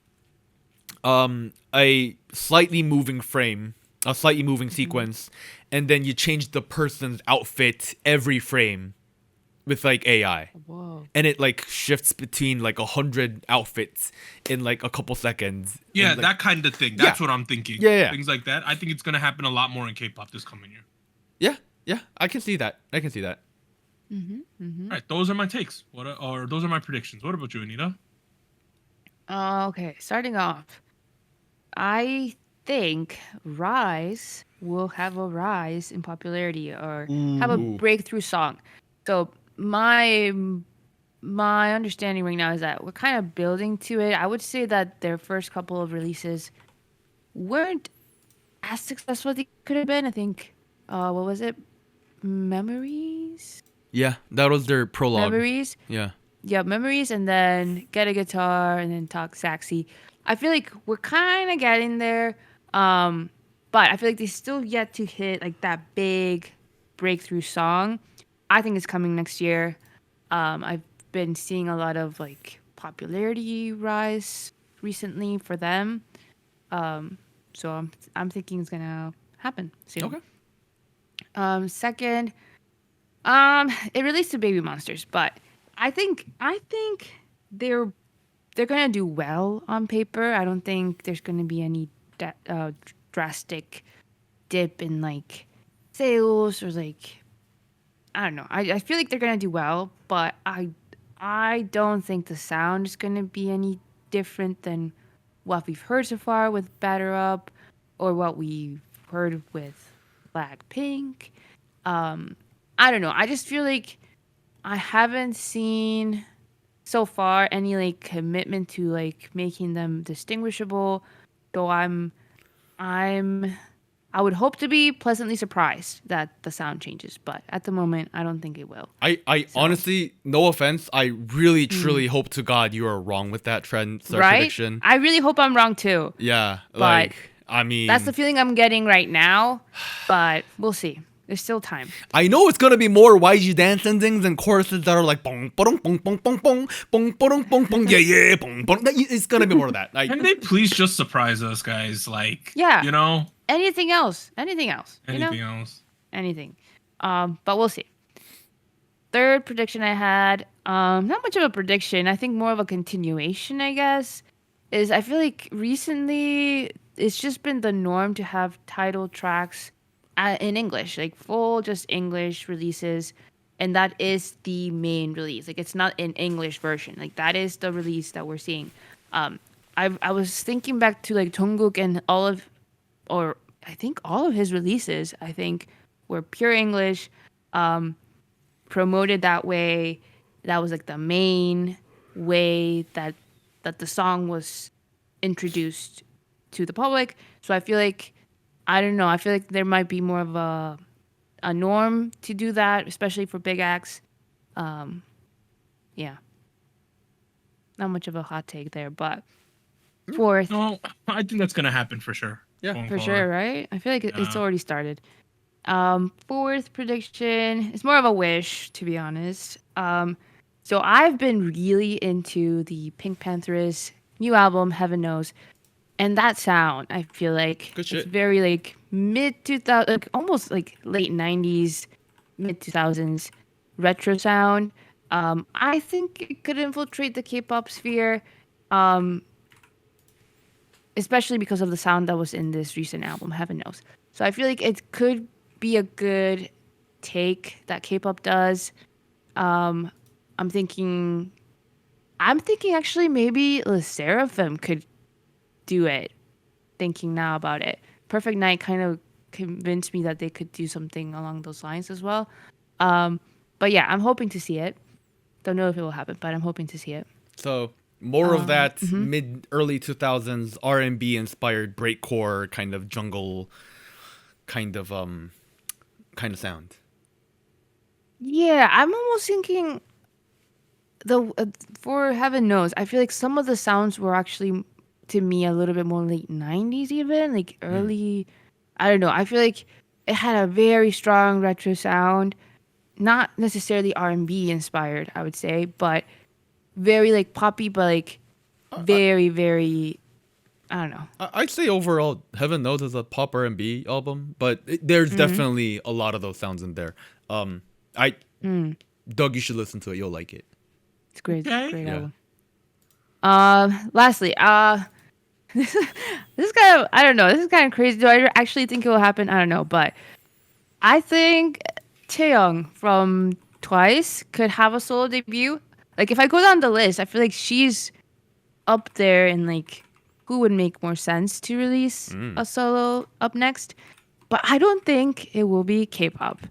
a slightly moving frame, a slightly moving sequence, and then you change the person's outfit every frame with like AI. Whoa. And it like shifts between like 100 outfits in like a couple seconds. Yeah, and, like, that kind of thing. That's what I'm thinking. Yeah. Things like that. I think it's gonna happen a lot more in K-pop this coming year. Yeah, I can see that. All right, those are my takes. Those are my predictions. What about you, Anita? Okay, starting off, I think Rise will have a rise in popularity or have a Ooh. breakthrough song. So my understanding right now is that we're kind of building to it. I would say that their first couple of releases weren't as successful as they could have been. I think, what was it? Memories? Yeah, that was their prologue. Memories? Yeah. Yeah, Memories, and then Get a Guitar, and then Talk Sexy. I feel like we're kind of getting there. But I feel like they still yet to hit like that big breakthrough song. I think it's coming next year. I've been seeing a lot of like popularity rise recently for them. So I'm thinking it's gonna happen soon. Okay. Second, it released to Baby Monsters, but I think they're gonna do well on paper. I don't think there's gonna be any drastic dip in like sales or like I don't know. I feel like they're gonna do well, but I don't think the sound is gonna be any different than what we've heard so far with Batter Up or what we've heard with Blackpink. I don't know. I just feel like I haven't seen so far any like commitment to like making them distinguishable. So I would hope to be pleasantly surprised that the sound changes, but at the moment I don't think it will. I honestly, no offense, I really truly hope to God you are wrong with that trend Right? prediction. I really hope I'm wrong too. Yeah, But like I mean, That's the feeling I'm getting right now, but we'll see. There's still time. I know it's gonna be more YG dance endings and choruses that are like bong bong bong bong bong bong bong bong bong bong yeah yeah bong bong. It's gonna be more of that. Like, Can they please just surprise us, guys? Like, Yeah. you know, Anything else? Anything else? You know? anything else? Anything. But we'll see. Third prediction I had, not much of a prediction. I think more of a continuation, I guess. Is I feel like recently it's just been the norm to have title tracks in English, like full just English releases, and that is the main release. Like it's not an English version. Like that is the release that we're seeing. I was thinking back to like Jungkook and or I think all of his releases. I think were pure English, promoted that way. That was like the main way that the song was introduced to the public. So I feel like I don't know. I feel like there might be more of a norm to do that, especially for big acts. Yeah, not much of a hot take there, but fourth No, I think that's gonna happen for sure. Yeah. going for forward. sure, right? I feel like it's Yeah. already started. Fourth prediction is more of a wish, to be honest. So I've been really into the Pink Pantheress new album, Heaven Knows. And that sound, I feel like Good shit. it's very like mid 2000, like almost like late 90s, mid 2000s retro sound. I think it could infiltrate the K-pop sphere, especially because of the sound that was in this recent album, Heaven Knows. So I feel like it could be a good take that K-pop does. I'm thinking actually maybe Le Seraphim could do it. Thinking now about it, Perfect Night kind of convinced me that they could do something along those lines as well. But yeah, I'm hoping to see it. Don't know if it will happen, but I'm hoping to see it. So more of that mid early 2000s R&B inspired breakcore kind of jungle kind of sound. Yeah, I'm almost thinking for Heaven Knows, I feel like some of the sounds were actually to me a little bit more late 90s even, like early I don't know. I feel like it had a very strong retro sound, not necessarily R&B inspired, I would say, but very like poppy but like very very I don't know. I'd say overall Heaven Knows is a pop R&B album, but there's definitely a lot of those sounds in there. Doug, you should listen to it. You'll like it. It's great. Okay. Great Yeah. album. Lastly, this is kind of I don't know. This is kind of crazy. Do I actually think it will happen? I don't know, but I think Taeyoung from Twice could have a solo debut. Like if I go down the list, I feel like she's up there in like who would make more sense to release a solo up next. But I don't think it will be K-pop,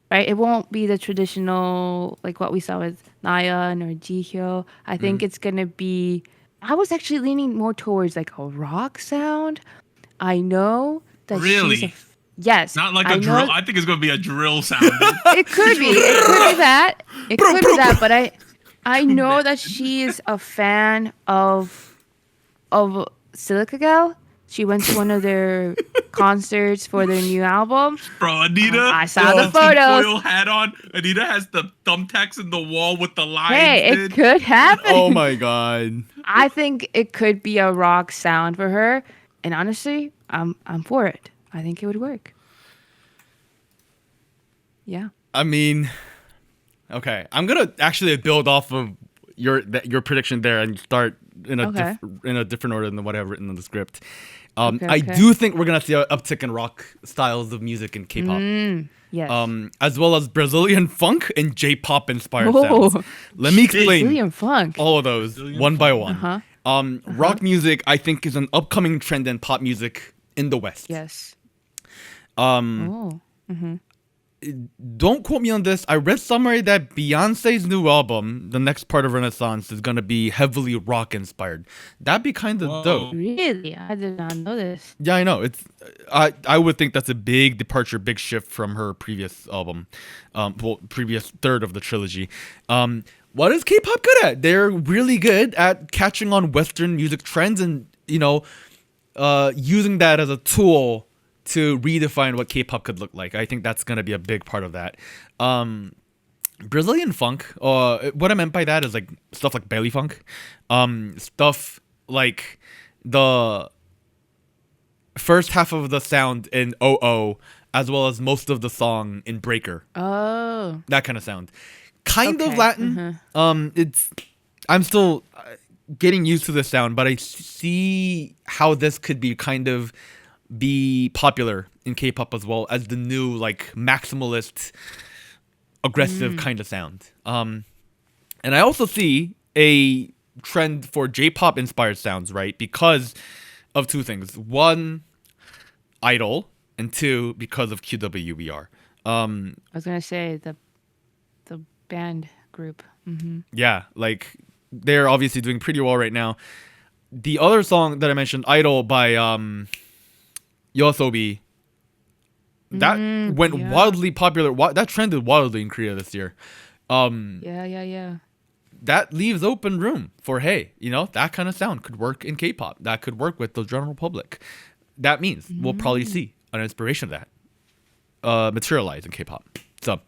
right? It won't be the traditional like what we saw with Nayeon or Jihyo. I think it's gonna be. I was actually leaning more towards like a rock sound. I know that Really? she's yes, Not like I a know- drill. I think it's gonna be a drill sound. It could be. It could be that. It could be that. But I know that she is a fan of Silica Gel. She went to one of their concerts for their new album. Bro, Anita. I saw the has photos. Foil hat on. Anita has the thumbtacks in the wall with the lines. Hey, it dude. could happen. Oh my god. I think it could be a rock sound for her. And honestly, I'm for it. I think it would work. Yeah. I mean, okay. I'm gonna actually build off of your prediction there and start in a Okay. in a different order than what I've written in the script. I Okay. do think we're gonna see an uptick in rock styles of music in K-pop. Yes. As well as Brazilian funk and J-pop inspired Oh. sounds. Let me explain Brazilian funk. all of those one by one. Uh-huh. Rock music, I think, is an upcoming trend in pop music in the West. Yes. Don't quote me on this. I read somewhere that Beyonce's new album, the next part of Renaissance, is gonna be heavily rock inspired. That'd be kind of Whoa. dope. Really? I did not know this. Yeah, I know. It's I would think that's a big departure, big shift from her previous album, previous third of the trilogy. What is K-pop good at? They're really good at catching on Western music trends and using that as a tool to redefine what K-pop could look like. I think that's gonna be a big part of that. Brazilian funk. What I meant by that is like stuff like belly funk, stuff like the first half of the sound in OO, as well as most of the song in Breaker. Oh. That kind of sound. Kind of Okay, Latin. I'm still getting used to the sound, but I see how this could be popular in K-pop as well as the new like maximalist, aggressive kind of sound. And I also see a trend for J-pop inspired sounds, right? Because of two things: one, Idol, and two, because of QWER. I was gonna say the band group. Yeah, like they're obviously doing pretty well right now. The other song that I mentioned, Idol by Yoasobi, that went yeah. wildly popular. That trended wildly in Korea this year. Yeah. That leaves open room for, hey, that kind of sound could work in K-pop. That could work with the general public. That means we'll probably see an inspiration of that materialize in K-pop. So,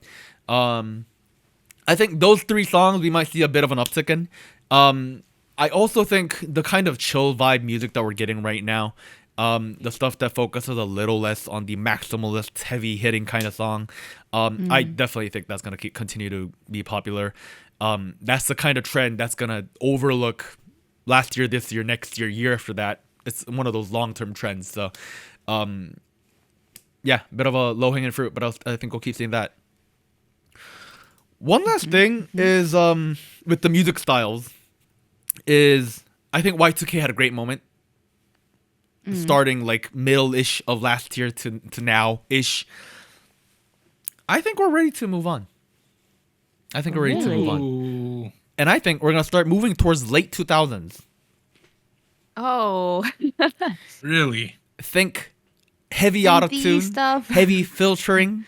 I think those three songs we might see a bit of an uptick in. I also think the kind of chill vibe music that we're getting right now, the stuff that focuses a little less on the maximalist, heavy hitting kind of song, I definitely think that's gonna continue to be popular. That's the kind of trend that's gonna overlook last year, this year, next year, year after that. It's one of those long-term trends. So, yeah, bit of a low-hanging fruit, but I think we'll keep seeing that. One last thing is with the music styles is I think Y2K had a great moment. Starting like middle-ish of last year to now-ish. I think we're ready to move on. Ooh. And I think we're going to start moving towards late 2000s. Oh. Really? Think heavy Synthy auto-tune, stuff. heavy filtering,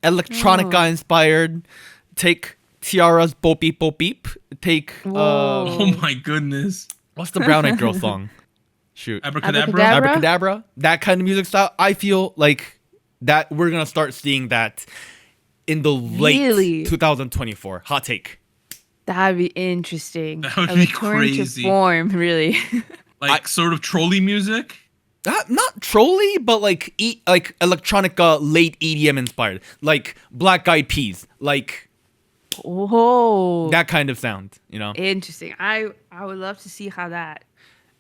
electronica inspired. Take Tiara's Boop Beep Boop Beep. Take Whoa. Oh my goodness. what's the Brown Eyed Girl song? Shoot, Abracadabra? Abracadabra. That kind of music style. I feel like that we're gonna start seeing that in the late Really? 2024. Hot take. That'd be interesting. That would A be return crazy. To form, really. Like sort of trolley music? Not trolly, but like electronica, late EDM inspired, like Black Eyed Peas, like Oh. that kind of sound. Interesting. I would love to see how that.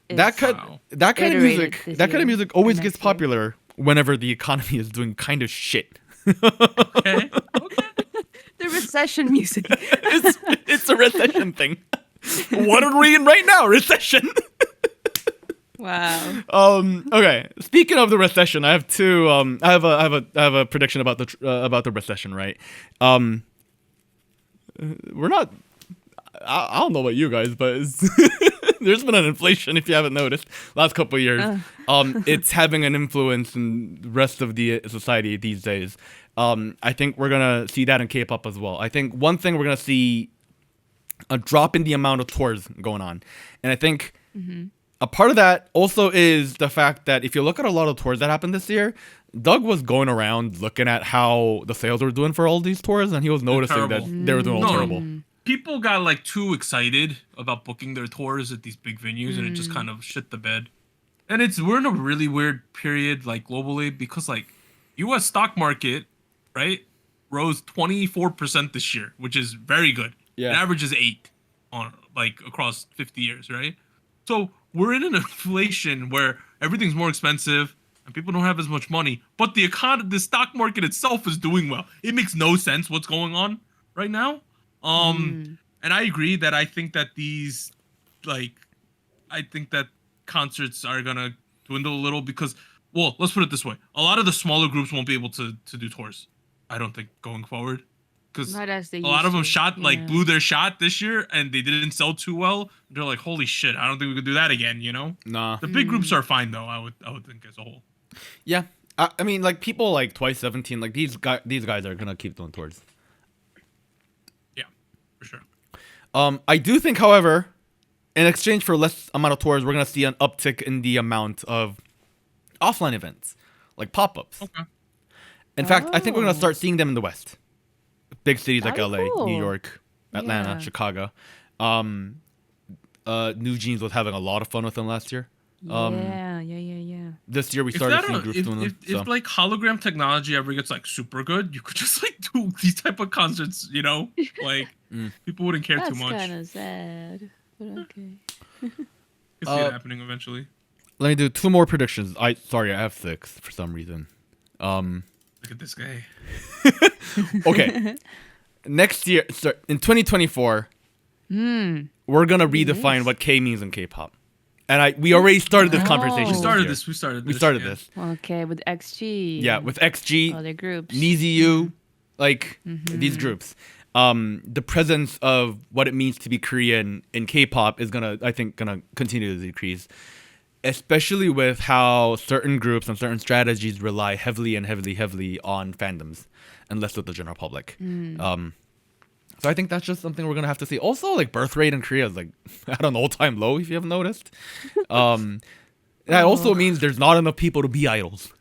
Is. That kind Wow. of Iterated music. this That kind of year music always and gets next year. popular whenever the economy is doing kind of shit. Okay. The recession music. It's a recession thing. What are we in right now? Recession. Wow. Okay. Speaking of the recession, I have two. I have a prediction about the recession. Right. We're not. I don't know about you guys, but there's been an inflation. If you haven't noticed, last couple of years, it's having an influence in the rest of the society these days. I think we're gonna see that in K-pop as well. I think one thing we're gonna see a drop in the amount of tours going on, and I think. A part of that also is the fact that if you look at a lot of tours that happened this year, Doug was going around looking at how the sales were doing for all these tours, and he was noticing that they were doing all terrible. People got like too excited about booking their tours at these big venues, and it just kind of shit the bed. And we're in a really weird period, like globally, because like U.S. stock market, right, rose 24% this year, which is very good. Yeah. It averages 8 on like across 50 years, right? So we're in an inflation where everything's more expensive and people don't have as much money, but the stock market itself is doing well. It makes no sense what's going on right now. And I agree that I think that concerts are gonna dwindle a little because, well, let's put it this way: a lot of the smaller groups won't be able to do tours. I don't think going forward. Because a lot of them blew their shot this year and they didn't sell too well. They're like, holy shit, I don't think we could do that again, you know? Nah. The big groups are fine though, I would think as a whole. Yeah. I mean, like people like Twice 17, like these guys are gonna keep doing tours. Yeah, for sure. I do think, however, in exchange for less amount of tours, we're gonna see an uptick in the amount of offline events, like pop-ups. Okay. In fact, I think we're gonna start seeing them in the West. Big cities like LA, cool. New York, Atlanta, Chicago. New Jeans was having a lot of fun with them last year. Yeah. This year we started seeing groups doing them. If like hologram technology ever gets like super good, you could just like do these type of concerts, you know? Like people wouldn't care too much. That's kind of sad, but okay. I can see it happening eventually. Let me do 2 more predictions. I have 6 for some reason. Look at this guy. Okay. Next year, in 2024, we're gonna redefine what K means in K-pop, and we already started this conversation. We started this. Okay, with XG. Yeah, with XG, other groups. NiziU, like these groups. The presence of what it means to be Korean in K-pop is gonna continue to decrease. Especially with how certain groups and certain strategies rely heavily on fandoms and less with the general public. So I think that's just something we're gonna have to see. Also, like birth rate in Korea is like at an all-time low, if you haven't noticed. That also means there's not enough people to be idols.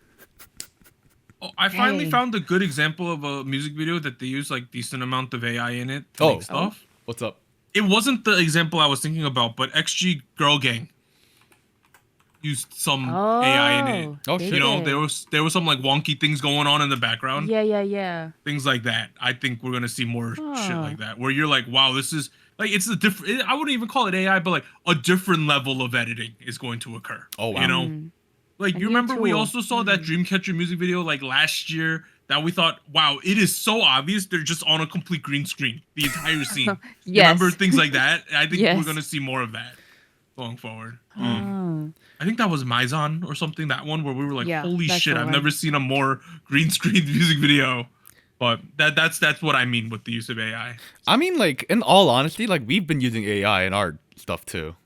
Oh, I finally found a good example of a music video that they use like decent amount of AI in it to make stuff. What's up? It wasn't the example I was thinking about, but XG Girl Gang used some AI in it. Oh shit! You know, there was some like wonky things going on in the background. Yeah. Things like that. I think we're gonna see more shit like that, where you're like, wow, this is like it's a different. I wouldn't even call it AI, but like a different level of editing is going to occur. Oh wow! You know, like you remember we also saw that Dreamcatcher music video like last year that we thought, wow, it is so obvious they're just on a complete green screen the entire scene. You remember things like that? I think we're gonna see more of that going forward. I think that was Maizan or something, that one where we were like, holy shit, I've never seen a more green screen music video. But that's what I mean with the use of AI. I mean, like, in all honesty, like, we've been using AI in our stuff too.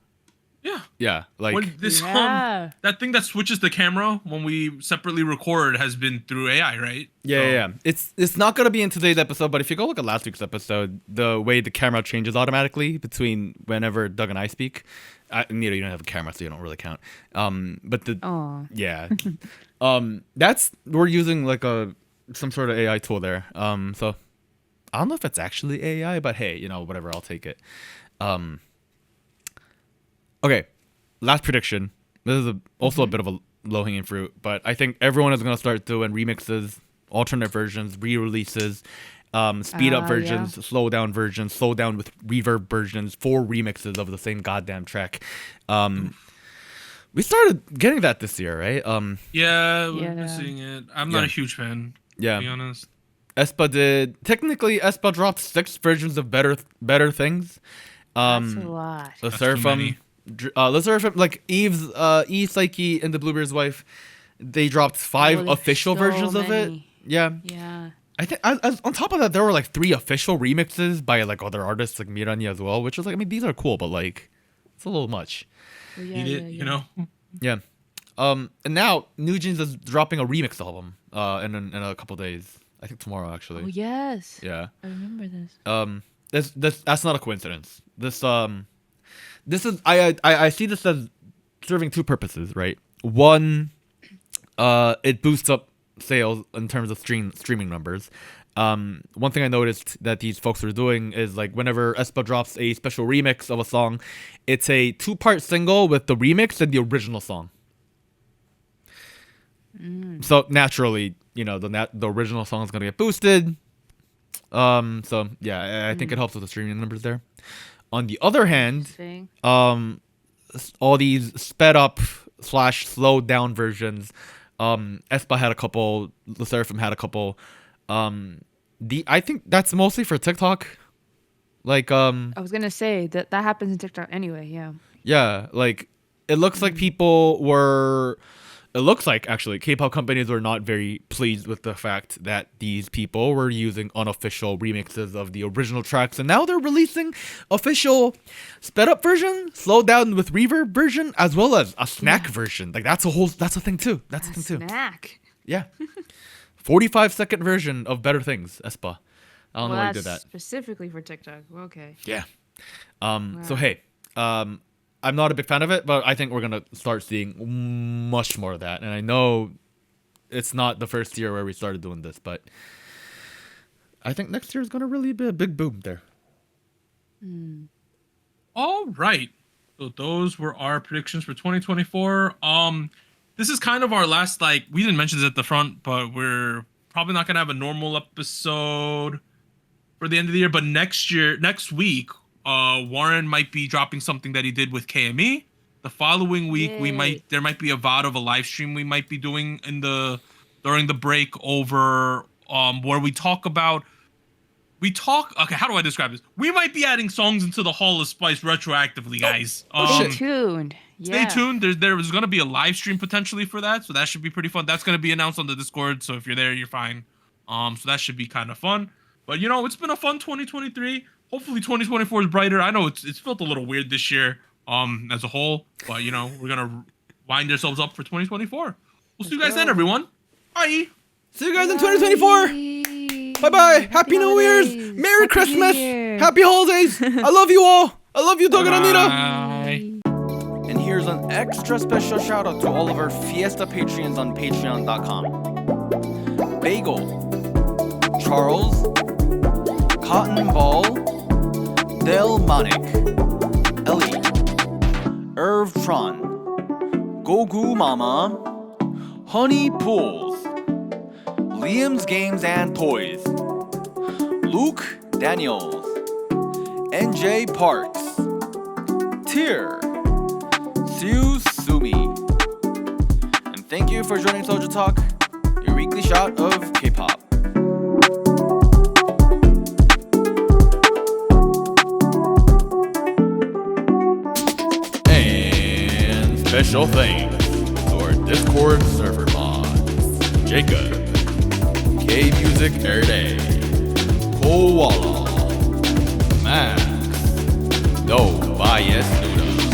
Yeah. Yeah. Like, when this that thing that switches the camera when we separately record has been through AI, right? Yeah. It's not gonna be in today's episode, but if you go look at last week's episode, the way the camera changes automatically between whenever Doug and I speak. You don't have a camera, so you don't really count. But we're using like some sort of AI tool there. So I don't know if it's actually AI, but hey, whatever, I'll take it. Okay, last prediction. This is also a bit of a low-hanging fruit, but I think everyone is gonna start doing remixes, alternate versions, re-releases. Speed up versions, slow down versions, slow down with reverb versions, 4 remixes of the same goddamn track. We started getting that this year, right? We've been seeing it. I'm not a huge fan, to be honest. Aespa dropped 6 versions of better things. That's a lot. The Seraphim, let's start from like Eve, Psyche, and the Bluebeard's Wife. They dropped 5 there's official so versions of it. many. Yeah. Yeah. I think on top of that, there were like 3 official remixes by like other artists like Mirani as well, which was like, I mean, these are cool, but like it's a little much. Well, yeah, Eat it, yeah, you yeah. know. Yeah. And now New Jeans is dropping a remix album in a couple days. I think tomorrow actually. Oh yes. Yeah. I remember this. That's not a coincidence. This is I see this as serving 2 purposes, right? One, it boosts up sales in terms of streaming numbers. One thing I noticed that these folks are doing is like whenever aespa drops a special remix of a song, it's a 2-part single with the remix and the original song. So naturally, you know, the original song is gonna get boosted. So yeah, I think it helps with the streaming numbers there. On the other hand, Interesting. all these sped up / slowed down versions. aespa had a couple. Le Sserafim had a couple. I think that's mostly for TikTok. Like I was gonna say that happens in TikTok anyway. Yeah. yeah, like it looks like people were. It looks like actually K-pop companies were not very pleased with the fact that these people were using unofficial remixes of the original tracks, and now they're releasing official sped up version, slowed down with reverb version, as well as a snack version. Like that's a thing too. That's a thing too. Snack. Yeah. 45-second version of Better Things, aespa. I don't know why you did that. Specifically for TikTok. Okay. Yeah. So hey, I'm not a big fan of it, but I think we're gonna start seeing much more of that. And I know it's not the first year where we started doing this, but I think next year is gonna really be a big boom there. All right. So those were our predictions for 2024. This is kind of our last, like, we didn't mention this at the front, but we're probably not gonna have a normal episode for the end of the year. But next week, Warren might be dropping something that he did with KME. The following week, there might be a VOD of a live stream we might be doing during the break over where we talk. Okay, how do I describe this? We might be adding songs into the Hall of Spice retroactively, guys. Stay tuned. Stay tuned. There's gonna be a live stream potentially for that, so that should be pretty fun. That's gonna be announced on the Discord, so if you're there, you're fine. So that should be kind of fun. But you know, it's been a fun 2023. Hopefully 2024 is brighter. I know it's felt a little weird this year, as a whole, but you know, we're gonna wind ourselves up for 2024. We'll see you guys then, everyone. Bye. See you guys in 2024. Bye bye. Happy New Year's. Merry Christmas. Happy holidays. I love you all. I love you, Doug and Anita. Bye. And here's an extra special shout out to all of our Fiesta Patreons on patreon.com. Bagel, Charles, Cotton Ball, Del Monic, Ellie, Irvtron, Gogu Mama, Honey Pools, Liam's Games and Toys, Luke Daniels, NJ Parks, Tyr, Siu Sumi. And thank you for joining SojuTalk, your weekly shot of K-pop. And special thanks to our Discord server mods: Jacob, K-Music Erday, Koala, Max, No Bias Nuda,